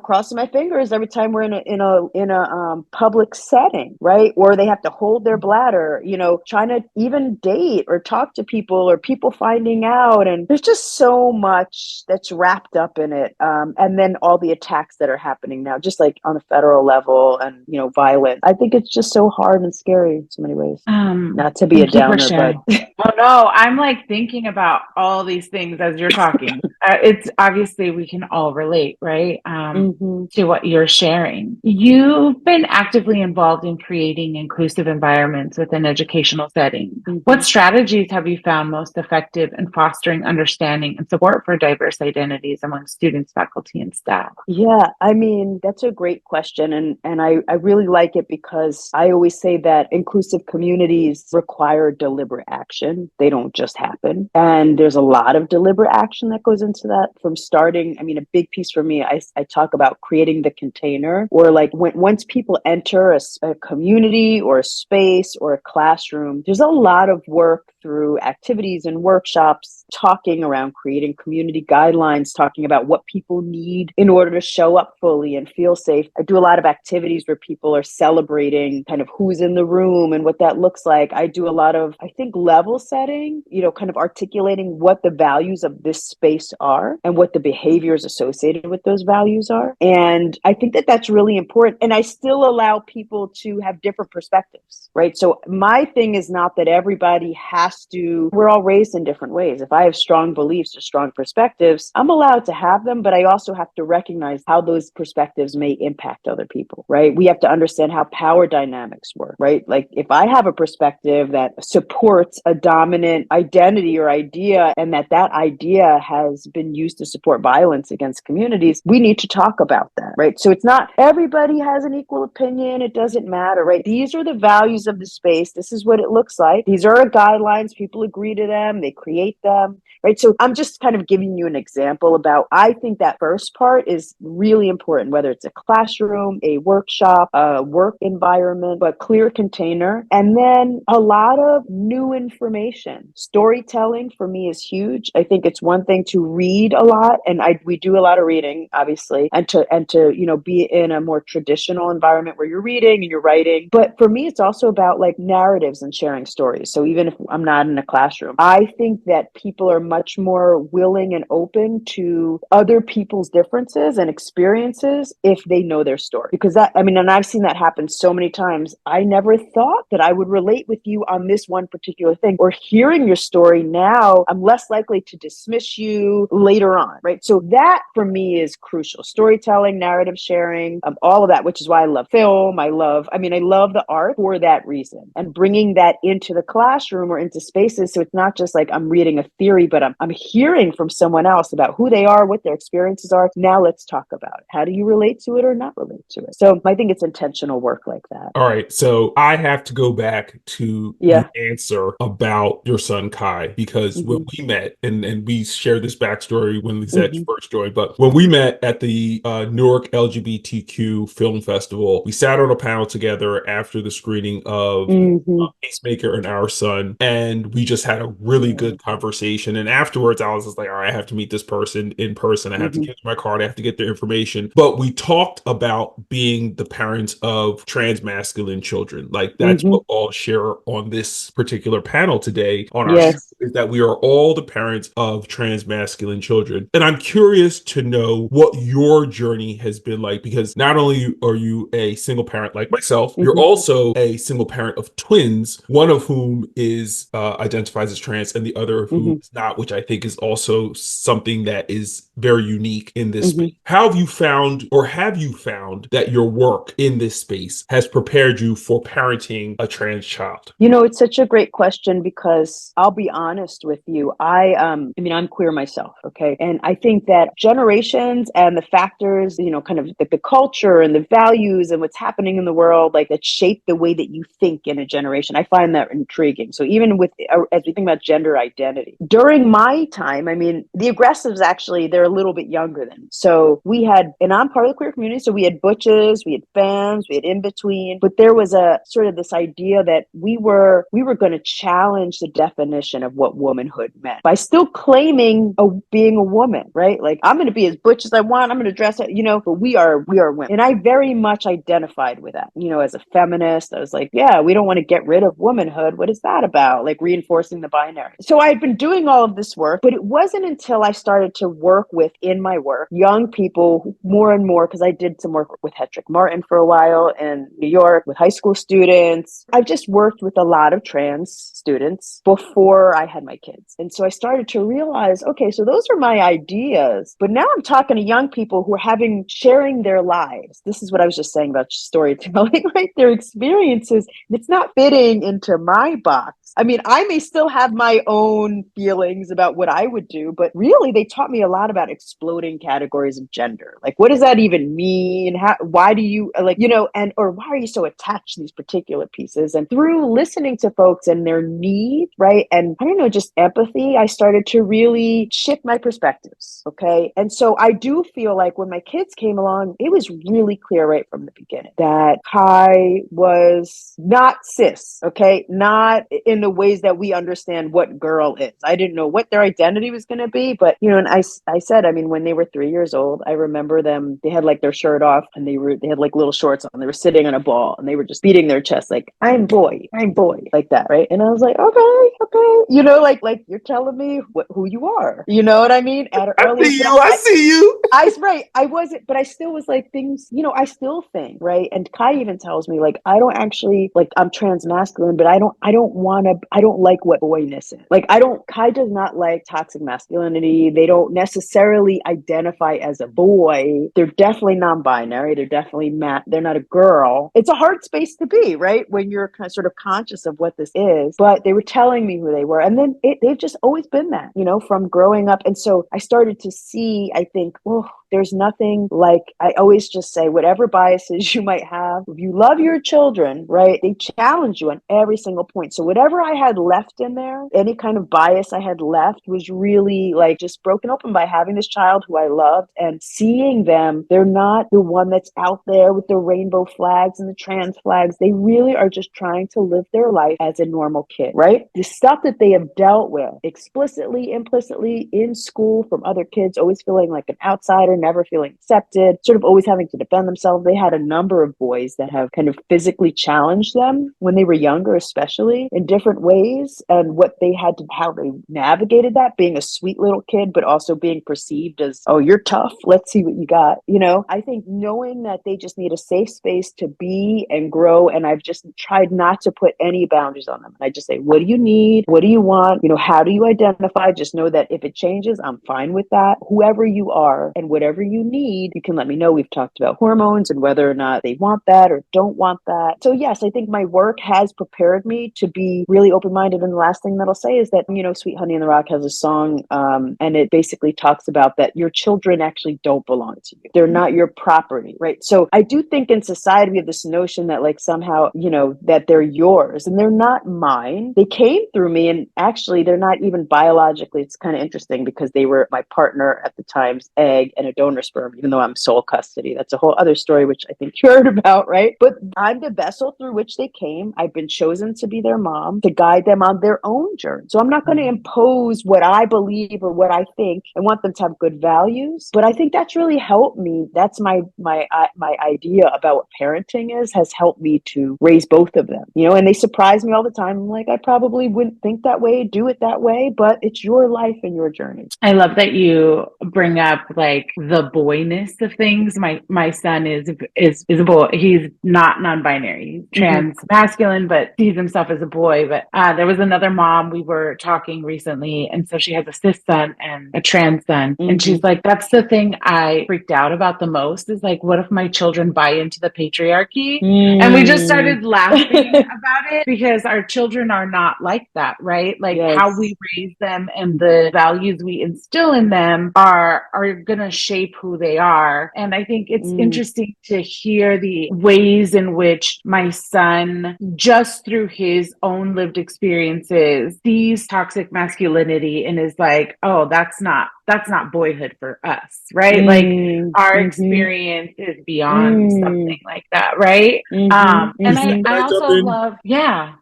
S3: crossing my fingers every time we're in a public setting, right? Or they have to hold their bladder, trying to even date or talk to people, or people finding out. And there's just so much that's wrapped up in it. And then all the attacks that are happening now, just like on the federal level, and, violence. I think it's just so hard and scary in so many ways. Not to be a downer, but.
S2: Oh no, I'm like thinking about all these things as you're talking. It's obviously we can all relate, right? To what you're sharing. You've been actively involved in creating inclusive environments within educational settings. What strategies have you found most effective in fostering understanding and support for diverse identities among students, faculty, and staff?
S3: Yeah, I mean, that's a great question. And I really like it, because I always say that inclusive communities require deliberate action. They don't just happen. And there's a lot of deliberate action that goes into that, from starting. I mean, a big piece for me, I talk about creating the container, or like once people enter a community or a space or a classroom, there's a lot of work through activities and workshops, talking around creating community guidelines, talking about what people need in order to show up fully and feel safe. I do a lot of activities where people are celebrating kind of who's in the room and what that looks like. I do a lot of, I think, level setting, kind of articulating what the values of this space are and what the behaviors associated with those values are. And I think that that's really important. And I still allow people to have different perspectives, right? So my thing is not that everybody has to, we're all raised in different ways. If I have strong beliefs or strong perspectives, I'm allowed to have them, but I also have to recognize how those perspectives may impact other people, right? We have to understand how power dynamics work, right? Like if I have a perspective that supports a dominant identity or idea, and that idea has been used to support violence against communities, we need to talk about that, right? So it's not everybody has an equal opinion. It doesn't matter, right? These are the values of the space. This is what it looks like. These are our guidelines. People agree to them. They create them, right? So I'm just kind of giving you an example about, I think that first part is really important, whether it's a classroom, a workshop, a work environment, but clear container. And then a lot of new information. Storytelling for me is huge. I think it's one thing to read a lot, and we do a lot of reading, obviously, and to be in a more traditional environment where you're reading and you're writing. But for me, it's also about like narratives and sharing stories. So even if I'm not in a classroom, I think that people are much more willing and open to other people's differences and experiences if they know their story. Because and I've seen that happen so many times. I never thought that I would relate with you on this one particular thing, or hearing your story now, I'm less likely to dismiss you later on, right? So that for me is crucial. Storytelling, narrative sharing, all of that, which is why I love film. I love the art for that reason, and bringing that into the classroom or into spaces. So it's not just like I'm reading a theory, but I'm hearing from someone else about who they are, what their experiences are. Now let's talk about it. How do you relate to it or not relate to it? So I think it's intentional work like that.
S1: All right. So I have to go back to your answer about your son Kai, because when we met, and we shared this backstory when Lisette first joined, but when we met at the Newark LGBTQ Film Festival, we sat on a panel together after after the screening of
S3: Mm-hmm.
S1: Peacemaker and Our Son, and we just had a really
S3: Yeah.
S1: good conversation. And afterwards, I was just like, all right, I have to meet this person in person. I have to
S3: Mm-hmm.
S1: give them my card. I have to get their information. But we talked about being the parents of trans masculine children. Like that's
S3: Mm-hmm.
S1: what we'll all share on this particular panel today on our show,
S3: Yes.
S1: is that we are all the parents of trans masculine children. And I'm curious to know what your journey has been like, because not only are you a single parent like myself, you're
S3: Mm-hmm.
S1: also a single parent of twins, one of whom is identifies as trans and the other of whom
S3: Mm-hmm.
S1: is not, which I think is also something that is very unique in this
S3: Mm-hmm.
S1: space. How have you found, or have you found that your work in this space has prepared you for parenting a trans child?
S3: You know, it's such a great question because I'll be honest with you. I mean, I'm queer myself, okay? And I think that generations and the factors, you know, kind of the culture and the values and what's happening in the world, like that shape the way that you think in a generation. I find that intriguing. So even with, as we think about gender identity, during my time, I mean, the aggressives actually, they're a little bit younger than me. So we had, and I'm part of the queer community, so we had butches, we had femmes, we had in between, but there was a sort of this idea that we were going to challenge the definition of what womanhood meant by still claiming being a woman, right? Like, I'm going to be as butch as I want, I'm going to dress, you know, but we are women. And I very much identified with that. You know, as a feminist, I was like, yeah, we don't want to get rid of womanhood. What is that about? Like reinforcing the binary. So I'd been doing all of this work, but it wasn't until I started to work with, in my work, young people more and more, because I did some work with Hedrick Martin for a while in New York with high school students. I've just worked with a lot of trans students before I had my kids. And so I started to realize, okay, so those are my ideas, but now I'm talking to young people who are sharing their lives. This is what I was just saying about storytelling, right? Their experiences. It's not fitting into my box. I mean, I may still have my own feelings about what I would do, but really they taught me a lot about exploding categories of gender. Like, what does that even mean? Why do you like, you know, and, or why are you so attached to these particular pieces? And through listening to folks and their need, right? And I don't know, just empathy, I started to really shift my perspectives. Okay. And so I do feel like when my kids came along, it was really clear right from the beginning that Kai was not cis. Okay. Not in the ways that we understand what girl is. I didn't know what their identity was going to be, but you know, and I said, I mean, when they were 3 years old, I remember them, they had like their shirt off and they had like little shorts on. They were sitting on a ball and they were just beating their chest like, I'm boy, like that. Right. And I was like, okay. You know, like you're telling me who you are, you know what I mean? At an
S1: I
S3: early age,
S1: see
S3: but
S1: you. I see you.
S3: right. I wasn't, but I still was like things, you know, I still think, right. And Kai even tells me like, I don't actually like, I'm trans masculine, but I don't like what boyness is. Like, Kai does not like toxic masculinity. They don't necessarily identify as a boy. They're definitely non-binary. They're definitely they're not a girl. It's a hard space to be, right? When you're kind of sort of conscious of what this is, but they were telling me who they were. And then they've just always been that, you know, from growing up. And so I started to see, I think, oh, there's nothing like, I always just say, whatever biases you might have, if you love your children, right, they challenge you on every single point. So whatever I had left in there, any kind of bias I had left was really like just broken open by having this child who I loved and seeing them. They're not the one that's out there with the rainbow flags and the trans flags. They really are just trying to live their life as a normal kid, right? The stuff that they have dealt with explicitly, implicitly in school from other kids, always feeling like an outsider, never feeling accepted, sort of always having to defend themselves. They had a number of boys that have kind of physically challenged them when they were younger, especially in different ways, and what they had to, how they navigated that, being a sweet little kid, but also being perceived as, oh, you're tough. Let's see what you got. You know, I think knowing that they just need a safe space to be and grow. And I've just tried not to put any boundaries on them. I just say, what do you need? What do you want? You know, how do you identify? Just know that if it changes, I'm fine with that. Whoever you are and whatever you need, you can let me know. We've talked about hormones and whether or not they want that or don't want that. So yes, I think my work has prepared me to be really open-minded. And the last thing that I'll say is that, you know, Sweet Honey in the Rock has a song and it basically talks about that your children actually don't belong to you. They're not your property, right? So I do think in society we have this notion that like somehow, you know, that they're yours and they're not mine. They came through me and actually they're not even biologically. It's kind of interesting because they were my partner at the time's egg and a donor sperm, even though I'm sole custody. That's a whole other story, which I think you heard about, right? But I'm the vessel through which they came. I've been chosen to be their mom, to guide them on their own journey. So I'm not going to impose what I believe or what I think. I want them to have good values. But I think that's really helped me. That's my idea about what parenting is, has helped me to raise both of them, and they surprise me all the time. I'm like, I probably wouldn't think that way, do it that way, but it's your life and your journey.
S2: I love that you bring up like the boyness of things. My son is a boy. He's not non-binary. He's trans masculine, but sees himself as a boy. But there was another mom we were talking recently, and so she has a cis son and a trans son, and she's like, that's the thing I freaked out about the most, is like, what if my children buy into the patriarchy? And we just started laughing about it, because our children are not like that, right? Like how we raise them and the values we instill in them are going to shape who they are. And I think it's interesting to hear the ways in which my son, just through his own lived experiences, sees toxic masculinity and is like, oh, that's not boyhood for us, right? Like our experience is beyond something like that, right? And I also love,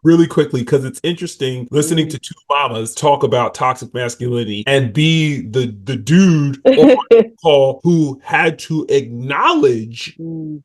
S1: really quickly, because it's interesting listening to two mamas talk about toxic masculinity and be the dude on call who had to acknowledge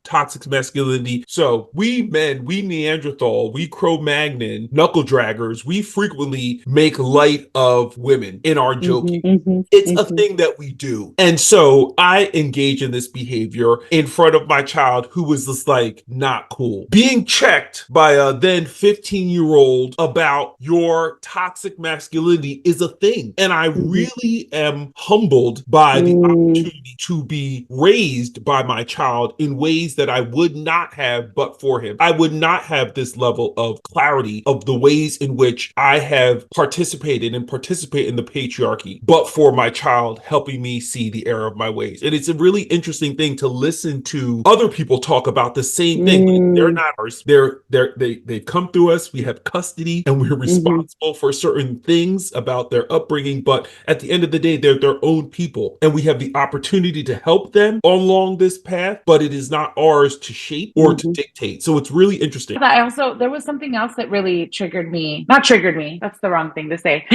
S1: toxic masculinity. So we men, we Neanderthal, we Cro-Magnon, knuckle draggers, we frequently make light of women in our joking. It's a thing that we do. And so I engage in this behavior in front of my child, who was just like, not cool. Being checked by a then 15-year-old about your toxic masculinity is a thing. And I really am humbled by the opportunity to be raised by my child in ways that I would not have but for him. I would not have this level of clarity of the ways in which I have participated and participate in the patriarchy, but for my child helping me see the error of my ways. And it's a really interesting thing to listen to other people talk about the same thing. They're not ours. They've come through us. We have custody and we're responsible for certain things about their upbringing. But at the end of the day, they're their own people. And we have the opportunity to help them along this path, but it is not ours to shape or to dictate. So it's really interesting.
S2: There was something else that really not triggered me. That's the wrong thing to say.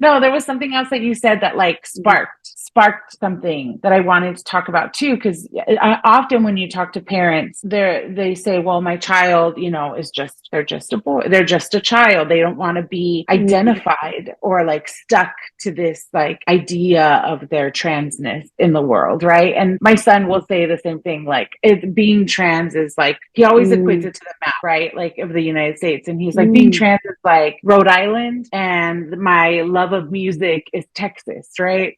S2: No, there was something else that you said that like sparked something that I wanted to talk about too, because often when you talk to parents, they say, well, my child, they're just a boy, they're just a child, they don't want to be identified or like stuck to this like idea of their transness in the world, right? And my son will say the same thing, like being trans is like, he always equates it to the map, right? Like of the United States, and he's like, being trans is like Rhode Island and my love of music is Texas, right?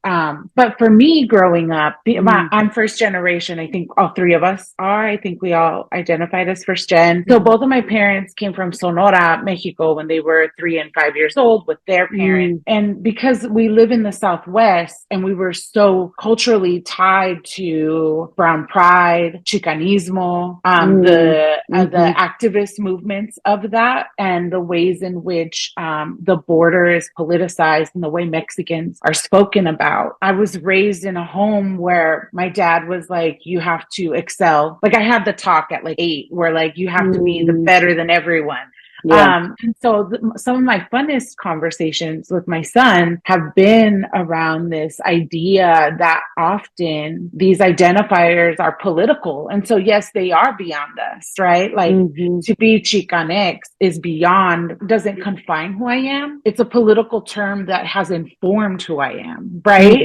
S2: But for me growing up, I'm first generation. I think all three of us are. I think we all identified as first gen. So both of my parents came from Sonora, Mexico, when they were 3 and 5 years old with their parents. And because we live in the Southwest and we were so culturally tied to brown pride, Chicanismo, the activist movements of that, and the ways in which the border is politicized and the way Mexicans are spoken about. I was raised in a home where my dad was like, you have to excel. Like I had the talk at like 8 where like, you have to be the better than everyone. And so some of my funnest conversations with my son have been around this idea that often these identifiers are political. And so, yes, they are beyond us, right? Like to be Chicanx is beyond, doesn't confine who I am. It's a political term that has informed who I am, right?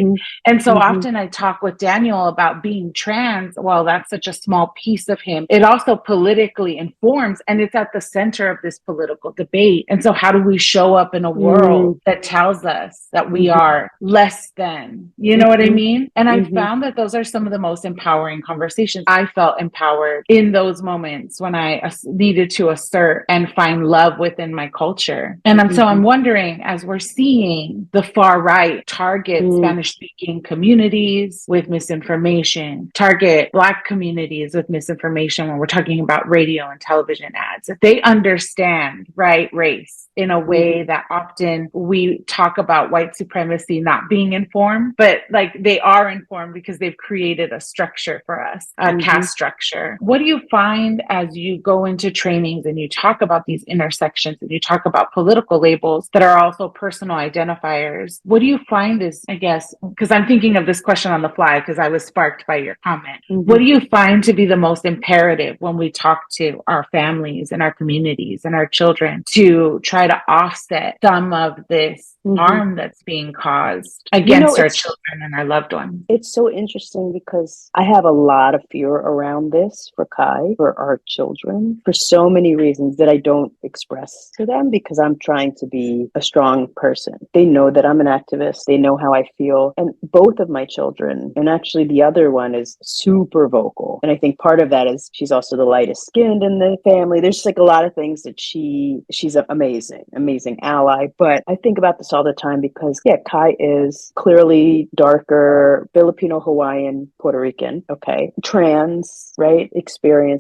S2: And so often I talk with Daniel about being trans. Well, that's such a small piece of him. It also politically informs, and it's at the center of this political debate. And so how do we show up in a world that tells us that we are less than, you know what I mean? And I found that those are some of the most empowering conversations. I felt empowered in those moments when I needed to assert and find love within my culture. And so I'm wondering, as we're seeing the far right target Spanish speaking communities with misinformation, target Black communities with misinformation when we're talking about radio and television ads, if they understand, right, race, in a way that often we talk about white supremacy not being informed, but like they are informed because they've created a structure for us, a caste structure. What do you find as you go into trainings and you talk about these intersections and you talk about political labels that are also personal identifiers? What do you find is, I guess, because I'm thinking of this question on the fly because I was sparked by your comment. What do you find to be the most imperative when we talk to our families and our communities and our children to try to offset some of this harm that's being caused against our children and our loved ones?
S3: It's so interesting because I have a lot of fear around this for Kai, for our children, for so many reasons that I don't express to them because I'm trying to be a strong person. They know that I'm an activist. They know how I feel. And both of my children, and actually the other one is super vocal. And I think part of that is she's also the lightest skinned in the family. There's just like a lot of things that she's an amazing ally. But I think about this all the time because, yeah, Kai is clearly darker, Filipino, Hawaiian, Puerto Rican, okay, trans, right,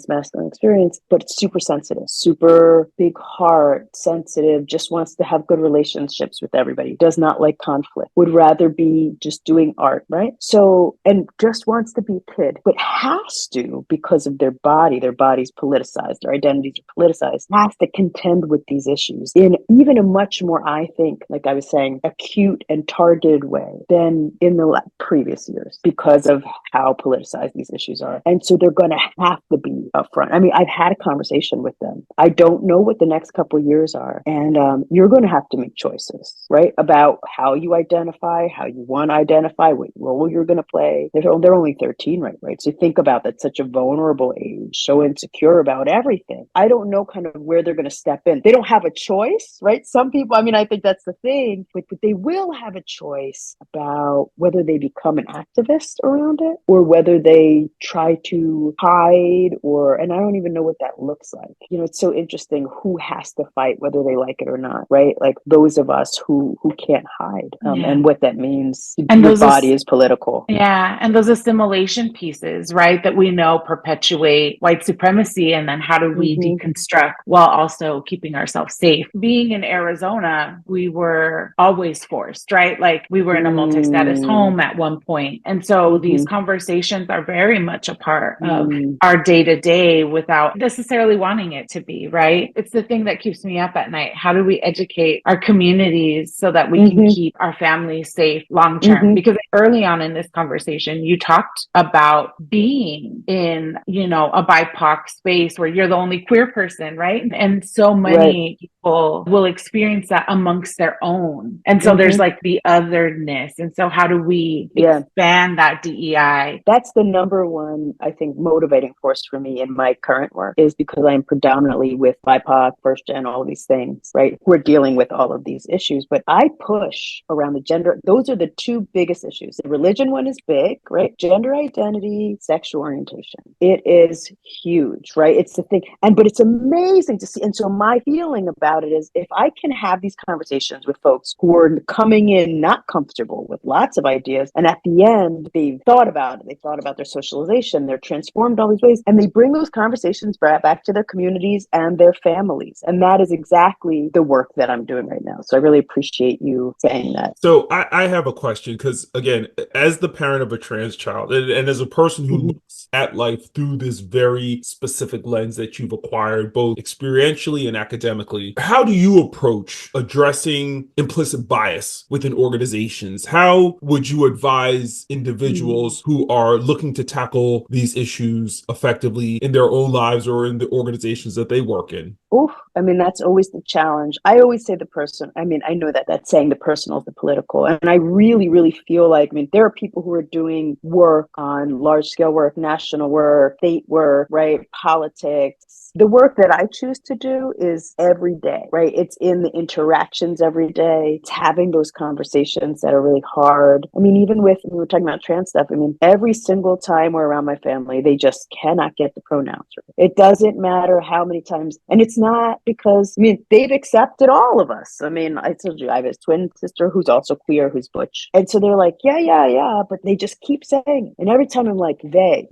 S3: masculine experience, but super sensitive, super big heart, sensitive, just wants to have good relationships with everybody, does not like conflict, would rather be just doing art, right? So, and just wants to be a kid, but has to, because of their body's politicized, their identities are politicized, has to contend with these issues in even a much more, I think, like I was saying, acute and targeted way than in the previous years because of how politicized these issues are. And so they're going to have to be upfront. I mean, I've had a conversation with them. I don't know what the next couple of years are. And you're going to have to make choices, right? About how you identify, how you want to identify, what role you're going to play. They're only 13, right? So think about that, such a vulnerable age, so insecure about everything. I don't know kind of where they're going to step in. They don't have a choice, right? Some people, I mean, I think that's the thing, but they will have a choice about whether they become an activist around it or whether they try to hide and I don't even know what that looks like. You know, it's so interesting who has to fight, whether they like it or not, right? Like those of us who can't hide and what that means. And your body is political.
S2: Yeah. And those assimilation pieces, right, that we know perpetuate white supremacy. And then how do we deconstruct while also keeping ourselves safe? Being in Arizona, we were always forced, right? Like we were in a multi-status home at one point. And so these conversations are very much a part of our day-to-day without necessarily wanting it to be, right? It's the thing that keeps me up at night. How do we educate our communities so that we can keep our families safe long-term? Because early on in this conversation, you talked about being in, you know, a BIPOC space where you're the only queer person, right? And so many people will experience that amongst their own. And so there's like the otherness. And so how do we expand that DEI?
S3: That's the number one, I think, motivating force for me in my current work is because I'm predominantly with BIPOC, first gen, all of these things, right? We're dealing with all of these issues, but I push around the gender. Those are the two biggest issues. The religion one is big, right? Gender identity, sexual orientation. It is huge, right? It's the thing. But it's amazing to see. And so my feeling about it is if I can have these conversations with folks who are coming in not comfortable with lots of ideas, and at the end, they've thought about it. They thought about their socialization. They're transformed all these ways. And they bring those conversations back to their communities and their families. And that is exactly the work that I'm doing right now. So I really appreciate you saying that.
S1: So I have a question because, again, as the parent of a trans child and as a person who looks at life through this very specific lens that you've acquired, both experientially and academically, how do you approach addressing implicit bias within organizations? How would you advise individuals who are looking to tackle these issues effectively in their own lives or in the organizations that they work in?
S3: Oof. I mean, that's always the challenge. I always say I know that saying the personal is the political. And I really, really feel like, there are people who are doing work on large scale work, national work, state work, right? Politics. The work that I choose to do is every day, right? It's in the interactions every day. It's having those conversations that are really hard. Even when we were talking about trans stuff, every single time we're around my family, they just cannot get the pronouns right. It doesn't matter how many times, and it's not because, I mean, they've accepted all of us. I mean, I told you, I have a twin sister who's also queer, who's butch. And so they're like, yeah, but they just keep saying it. And every time I'm like, they,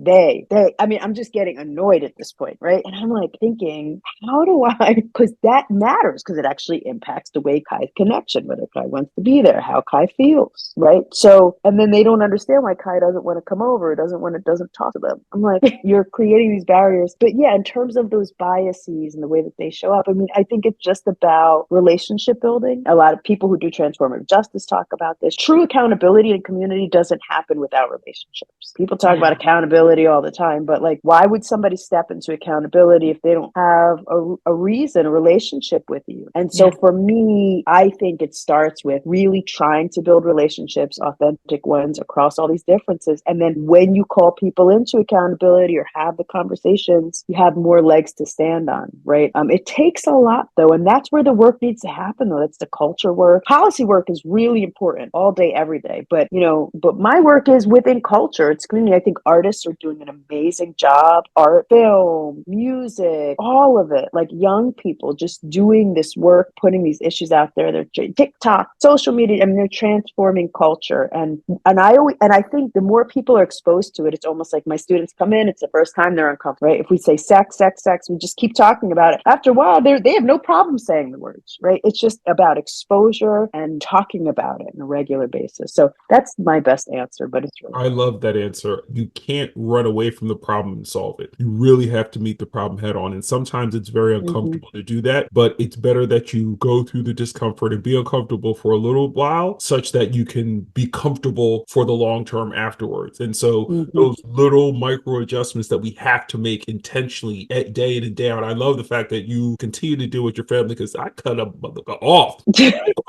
S3: I mean, I'm just getting annoyed at this point, right? And I'm like thinking, how do I, because that matters, because it actually impacts the way Kai's connection, whether Kai wants to be there, how Kai feels, right? So, and then they don't understand why Kai doesn't want to come over, doesn't talk to them. I'm like, you're creating these barriers. But yeah, in terms of those biases and the way that they show up, I mean, I think it's just about relationship building. A lot of people who do transformative justice talk about this. True accountability in community doesn't happen without relationships. People talk about accountability all the time, but like, why would somebody step into accountability if they don't have a reason, a relationship with you? And so for me, I think it starts with really trying to build relationships, authentic ones across all these differences. And then when you call people into accountability or have the conversations, you have more legs to stand on, right? It takes a lot though. And that's where the work needs to happen though. That's the culture work. Policy work is really important all day, every day. But, but my work is within culture. It's community. I think artists are doing an amazing job. Art, film, music, all of it. Like young people just doing this work, putting these issues out there. They're TikTok, social media. I mean, they're transforming culture. And I think the more people are exposed to it, it's almost like my students come in, it's the first time they're uncomfortable, right? If we say sex, we just keep talking about it. After a while, they have no problem saying the words, right? It's just about exposure and talking about it on a regular basis. So that's my best answer, but it's really
S1: I love that answer. You can't run away from the problem and solve it. You really have to meet the problem head on. And sometimes it's very uncomfortable to do that, but it's better that you go through the discomfort and be uncomfortable for a little while such that you can be comfortable for the long term afterwards. And so those little micro adjustments that we have to make intentionally day in and day out. I love the fact that you continue to deal with your family, because I cut a motherfucker off.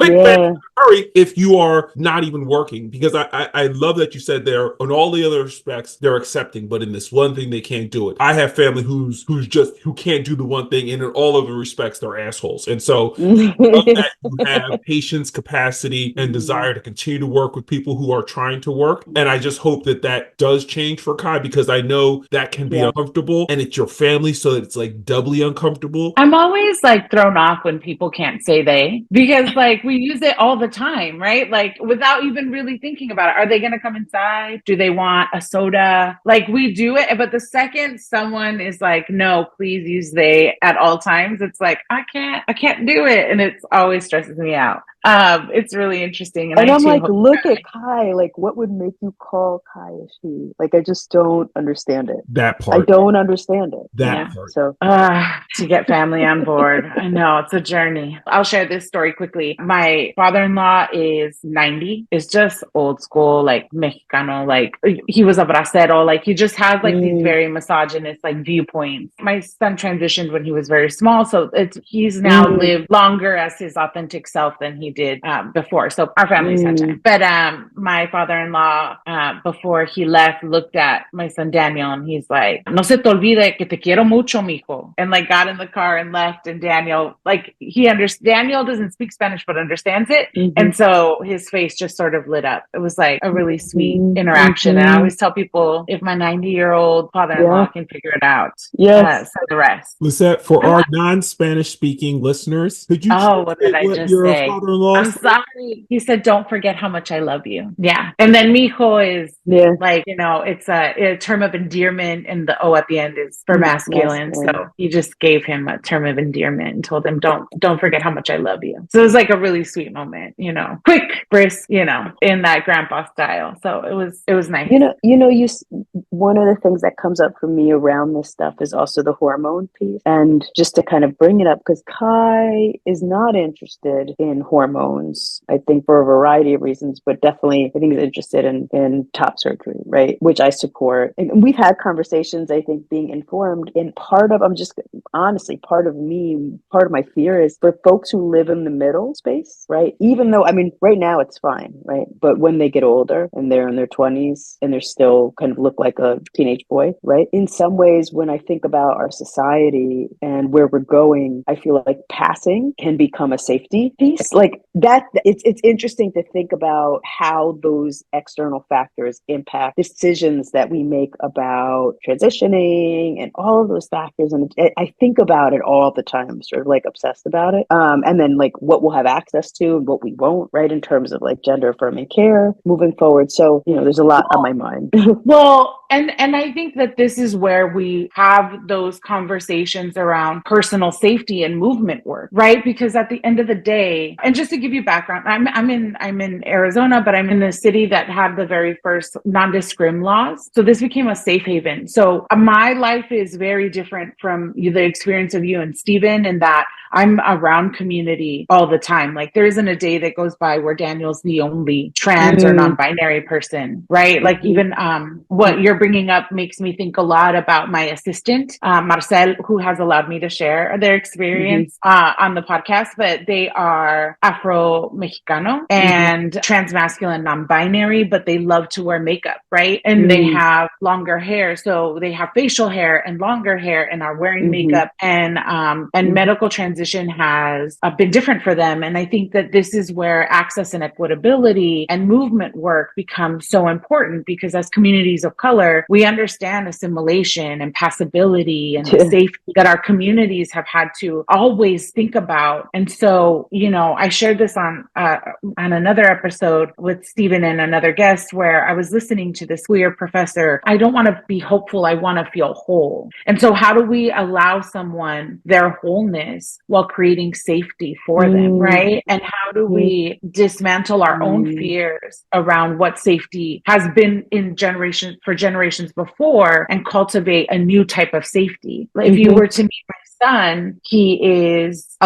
S1: Hurry if you are not even working, because I love that you said there on all the other respects they're accepting, but in this one thing they can't do it. I have family who can't do the one thing, and in all other respects they're assholes. And so I love that you have patience, capacity, and desire to continue to work with people who are trying to work. And I just hope that that does change for Kai, because I know that can be uncomfortable, and it's your family, so it's like doubly uncomfortable.
S2: I'm always like thrown off when people can't say they, because like we use it all the time, right? Like without even really thinking about it. Are they going to come inside? Do they want a soda? Like we do it, but the second someone is like, no, please use they at all times, it's like, I can't do it. And it always stresses me out. It's really interesting.
S3: And I'm like, look at Kai, like what would make you call Kai a she? Like, I just don't understand it.
S1: That part.
S3: I don't understand it.
S1: That part.
S3: So
S2: to get family on board. I know it's a journey. I'll share this story quickly. My father-in-law is 90. It's just old school, like Mexicano, like he was a bracero, like he just has like these very misogynist like viewpoints. My son transitioned when he was very small, so he's now lived longer as his authentic self than he did before. So our family's had time. But my father-in-law, before he left, looked at my son Daniel and he's like, "No se te olvide que te quiero mucho, mijo." And like got in the car and left. And Daniel, like Daniel doesn't speak Spanish but understands it. And so his face just sort of lit up. It was like a really sweet interaction. And I always tell people, if my 90-year-old father-in-law can figure it out, so the rest.
S1: Lisette, for our non-Spanish speaking listeners, could you
S2: what did I just
S1: your
S2: say?
S1: father-in-law?
S2: I'm sorry. He said, "Don't forget how much I love you." Yeah. And then mijo is like, it's a term of endearment, and the O at the end is for masculine. So he just gave him a term of endearment and told him, don't forget how much I love you. So it was like a really sweet moment, quick, brisk, in that grandpa style. So it was nice.
S3: One of the things that comes up for me around this stuff is also the hormone piece. And just to kind of bring it up, because Kai is not interested in hormones, I think for a variety of reasons, but definitely I think he's interested in top surgery, right? Which I support. And we've had conversations, I think, being informed. And part of my fear is for folks who live in the middle space, right? Even though, I mean, right now it's fine, right? But when they get older and they're in their 20s and they're still kind of look like a teenage boy, right? In some ways, when I think about our society and where we're going, I feel like passing can become a safety piece. Like that, it's interesting to think about how those external factors impact decisions that we make about transitioning and all of those factors. And I think about it all the time. I'm sort of like obsessed about it. And then like what we'll have access to and what we won't, right? In terms of like gender affirming care moving forward. So, there's a lot on my mind.
S2: Well, and I think that this is where we have those conversations around personal safety and movement work, right? Because at the end of the day, and just to give you background, I'm in Arizona, but I'm in the city that had the very first non-discrim laws. So this became a safe haven. So my life is very different from the experience of you and Stephen, in that I'm around community all the time. Like there isn't a day that goes by where Daniel's the only trans or non-binary person, right? Like even what you're bringing up makes me think a lot about my assistant, Marcel, who has allowed me to share their experience on the podcast, but they are Afro-Mexicano and transmasculine non-binary, but they love to wear makeup, right? And they have longer hair. So they have facial hair and longer hair and are wearing makeup, and medical transition has been different for them. And I think that this is where access and equitability and movement work becomes so important, because as communities of color, we understand assimilation and passability and the safety that our communities have had to always think about. And so, I shared this on another episode with Stephen and another guest, where I was listening to this queer professor. I don't want to be hopeful. I want to feel whole. And so how do we allow someone their wholeness while creating safety for them, right? And how do we dismantle our own fears around what safety has been in generations before, and cultivate a new type of safety? If you were to meet my son, he is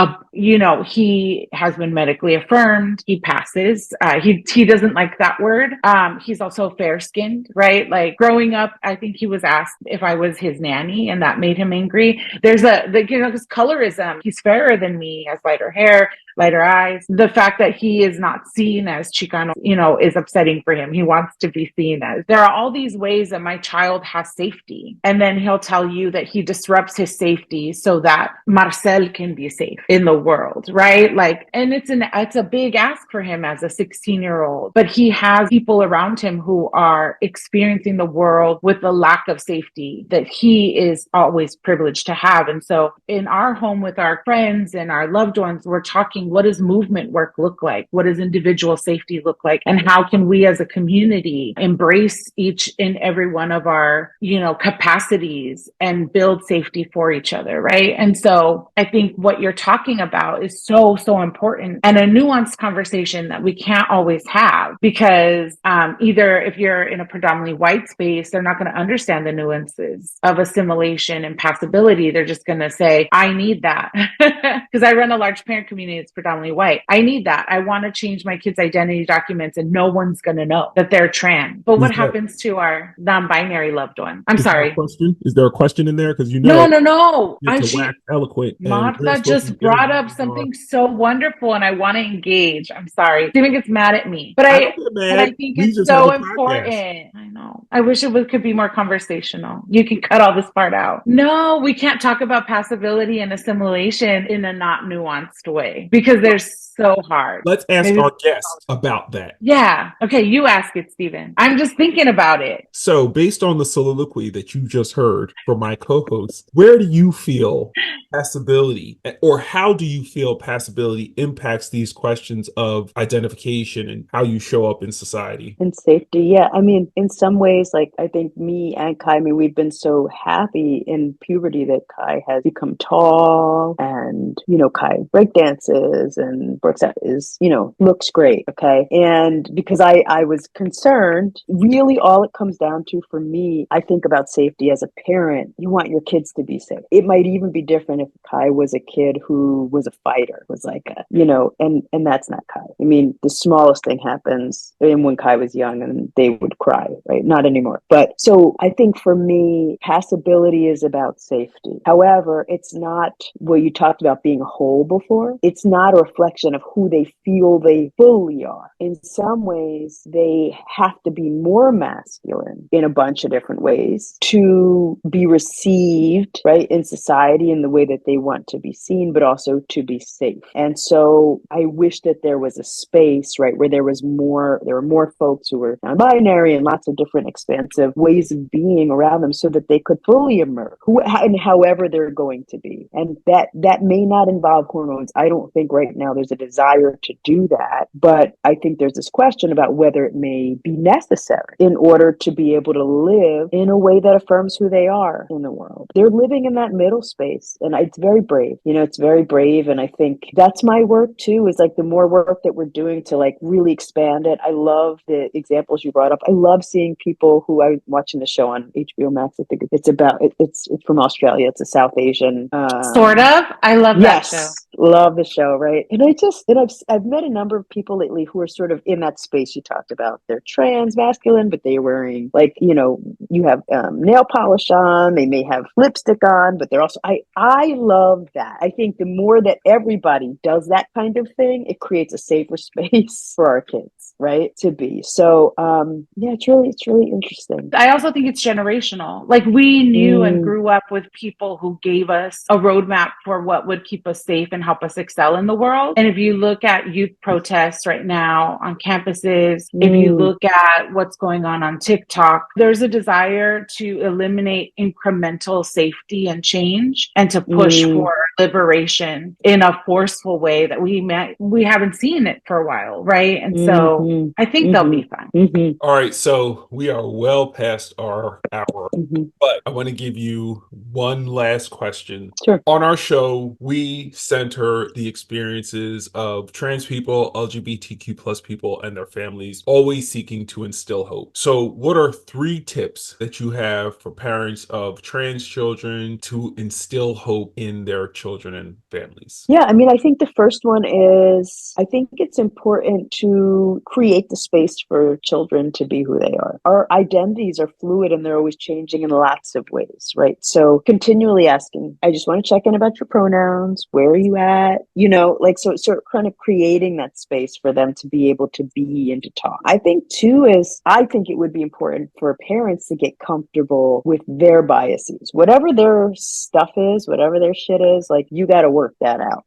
S2: he has been medically affirmed. He passes. He doesn't like that word. He's also fair skinned, right? Like growing up, I think he was asked if I was his nanny, and that made him angry. There's his colorism. He's fairer than me, has lighter hair, lighter eyes. The fact that he is not seen as Chicano, is upsetting for him. He wants to be seen as. There are all these ways that my child has safety. And then he'll tell you that he disrupts his safety so that Marcel can be safe in the world, right? Like, and it's a big ask for him as a 16-year-old, but he has people around him who are experiencing the world with the lack of safety that he is always privileged to have. And so in our home with our friends and our loved ones, we're talking, what does movement work look like? What does individual safety look like? And how can we as a community embrace each and every one of our, capacities and build safety for each other, right? And so I think what you're talking about is so, so important, and a nuanced conversation that we can't always have, because either if you're in a predominantly white space, they're not going to understand the nuances of assimilation and passability. They're just going to say, I need that. Because I run a large parent community that's predominantly white. I need that. I want to change my kids' identity documents, and no one's going to know that they're trans. But what happens to our non-binary loved one? I'm sorry.
S1: Is there a question in there? Because
S2: No.
S1: Wax eloquent.
S2: Martha just brought up something so wonderful, and I want to engage. I'm sorry. Steven gets mad at me, but I think it's so important. I know. I wish it could be more conversational. You can cut all this part out. No, we can't talk about passability and assimilation in a not nuanced way, because they're so hard.
S1: Let's ask our guest about that.
S2: Yeah. Okay, you ask it, Stephen. I'm just thinking about it.
S1: So based on the soliloquy that you just heard from my co-host, where do you feel passability, or how do you feel passability impacts these questions of identification and how you show up in society?
S3: And safety. Yeah. I mean, in some ways, like I think me and Kai, we've been so happy in puberty that Kai has become tall, and, Kai breakdances and works out, looks great. Okay. And because I was concerned, really all it comes down to for me, I think about safety as a parent. You want your kids to be safe. It might even be different if Kai was a kid who was a fighter, was like and that's not Kai. I mean, the smallest thing happens, and when Kai was young, and they would cry, right? Not anymore. But so I think for me, passability is about safety. However, it's not what you talked about being whole before. It's not a reflection of who they feel they fully are. In some ways, they have to be more masculine in a bunch of different ways to be received, right, in society in the way that they want to be seen, but also to be safe. And so I wish that there was a space, right, where there were more folks who were non-binary and lots of different expansive ways of being around them so that they could fully emerge and however they're going to be. And that may not involve hormones. I don't think right now there's a desire to do that, but I think there's this question about whether it may be necessary in order to be able to live in a way that affirms who they are in the world. They're living in that middle space, and it's very brave. It's very brave, and I think that's my work too, is like the more work that we're doing to like really expand it. I love the examples you brought up. I love seeing people who I'm watching the show on HBO Max. I think it's about it's from Australia. It's a South Asian
S2: sort of. I love that show.
S3: Yes, love the show, right? And I've met a number of people lately who are sort of in that space you talked about. They're trans masculine, but they're wearing you have nail polish on. They may have lipstick on, but they're also. I love that. I think the more that everybody does that kind of thing, it creates a safer space for our kids, right? To be. So yeah, it's really interesting.
S2: I also think it's generational. Like we knew and grew up with people who gave us a roadmap for what would keep us safe and help us excel in the world. And if you look at youth protests right now on campuses, if you look at what's going on TikTok, there's a desire to eliminate incremental safety and change and to push for liberation in a forceful way that we haven't seen it for a while, right? And so I think they'll be fine.
S1: All right, so we are well past our hour, but I want to give you one last question.
S3: Sure.
S1: On our show, we center the experiences of trans people, LGBTQ plus people, and their families, always seeking to instill hope. So what are 3 tips that you have for parents of trans children to instill hope in their children and families?
S3: Yeah, I mean, I think the first one is, I think it's important to create the space for children to be who they are. Our identities are fluid and they're always changing in lots of ways, right? So continually asking, I just want to check in about your pronouns. Where are you at? So kind of creating that space for them to be able to be and to talk. I think too I think it would be important for parents to get comfortable with their biases. Whatever their stuff is, whatever their shit is, like you got to work that out.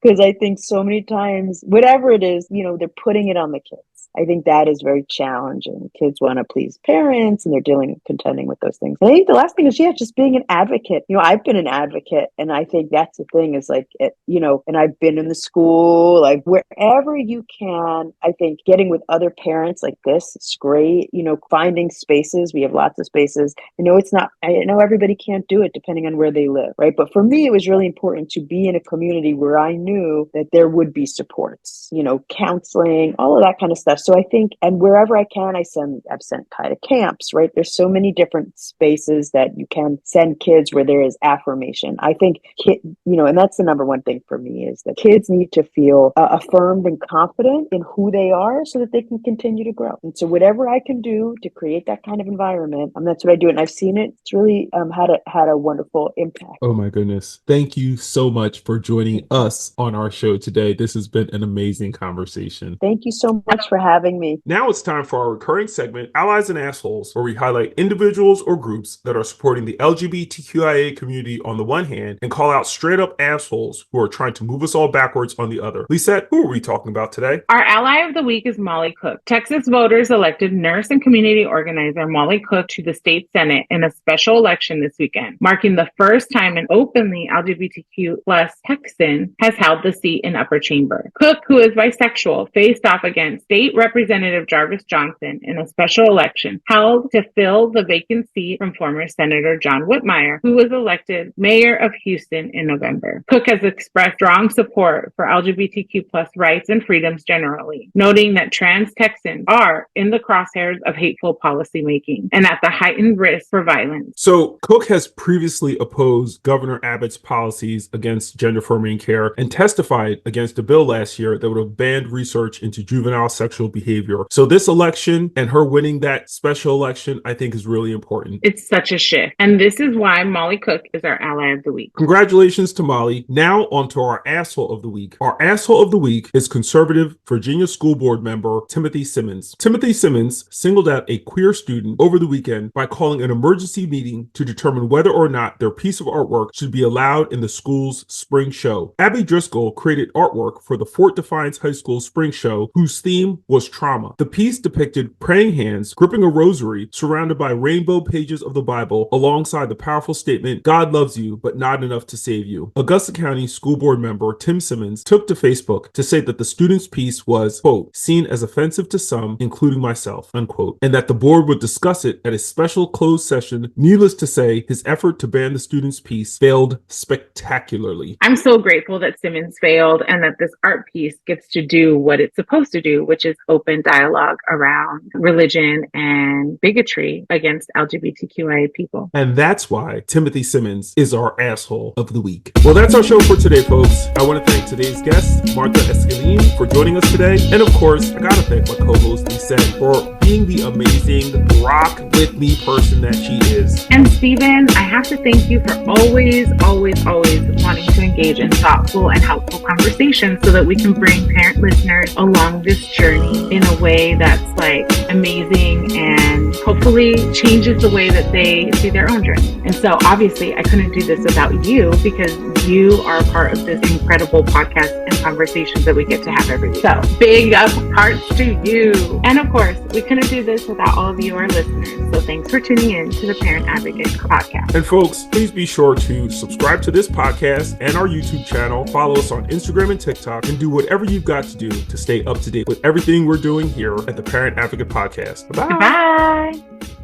S3: Because I think so many times, whatever it is, they're putting it on the kids. I think that is very challenging. Kids want to please parents and they're contending with those things. And I think the last thing is, just being an advocate. I've been an advocate, and I think that's the thing is like, and I've been in the school, like wherever you can, I think getting with other parents like this, it's great. Finding spaces. We have lots of spaces. I know everybody can't do it depending on where they live, right? But for me, it was really important to be in a community where I knew that there would be supports, counseling, all of that kind of stuff. So I think, and wherever I can, I've sent Kai to camps, right? There's so many different spaces that you can send kids where there is affirmation. I think, and that's the number one thing for me is that kids need to feel affirmed and confident in who they are so that they can continue to grow. And so whatever I can do to create that kind of environment, that's what I do. And I've seen it. It's really had a wonderful impact.
S1: Oh my goodness. Thank you so much for joining us on our show today. This has been an amazing conversation.
S3: Thank you so much for having me.
S1: Now it's time for our recurring segment, Allies and Assholes, where we highlight individuals or groups that are supporting the LGBTQIA community on the one hand and call out straight up assholes who are trying to move us all backwards on the other. Lisette, who are we talking about today?
S2: Our ally of the week is Molly Cook. Texas voters elected nurse and community organizer Molly Cook to the state Senate in a special election this weekend, marking the first time an openly LGBTQ plus Texan has held the seat in upper chamber. Cook, who is bisexual, faced off against State Representative Jarvis Johnson in a special election held to fill the vacant seat from former Senator John Whitmire, who was elected mayor of Houston in November. Cook has expressed strong support for LGBTQ plus rights and freedoms generally, noting that trans Texans are in the crosshairs of hateful policymaking and at the heightened risk for violence.
S1: So Cook has previously opposed Governor Abbott's policies against gender-affirming care there and testified against a bill last year that would have banned research into juvenile sexual behavior. So this election and her winning that special election, I think is really important.
S2: It's such a shift. And this is why Molly Cook is our ally of the week.
S1: Congratulations to Molly. Now on to our asshole of the week. Our asshole of the week is conservative Virginia school board member Timothy Simmons. Timothy Simmons singled out a queer student over the weekend by calling an emergency meeting to determine whether or not their piece of artwork should be allowed in the school's spring show. Abby Driscoll created artwork for the Fort Defiance High School spring show, whose theme was trauma. The piece depicted praying hands gripping a rosary surrounded by rainbow pages of the Bible alongside the powerful statement, "God loves you, but not enough to save you." Augusta County School Board member Tim Simmons took to Facebook to say that the student's piece was, quote, "seen as offensive to some, including myself," unquote, and that the board would discuss it at a special closed session. Needless to say, his effort to ban the student's piece failed spectacularly.
S2: I'm so grateful that Simmons failed and that this art piece gets to do what it's supposed to do, which is open dialogue around religion and bigotry against LGBTQIA people.
S1: And that's why Timothy Simmons is our asshole of the week. Well, that's our show for today, folks. I want to thank today's guest, Marta Esquilin, for joining us today. And of course, I gotta thank my co-host, Lisette, for being the amazing rock with me person that she is.
S2: And Stephen, I have to thank you for always wanting to engage in thoughtful and helpful conversations so that we can bring parent listeners along this journey in a way that's like amazing and hopefully changes the way that they see their own journey. And so obviously I couldn't do this without you because you are a part of this incredible podcast and conversations that we get to have every week. So big up hearts to you. And of course, we couldn't do this without all of you, our listeners. So thanks for tuning in to the Parent Advocate Podcast.
S1: And folks, please be sure to subscribe to this podcast and our YouTube channel, follow us on Instagram and TikTok, and do whatever you've got to do to stay up to date with everything we're doing here at the Parent Advocate Podcast. Bye-bye.
S2: Bye.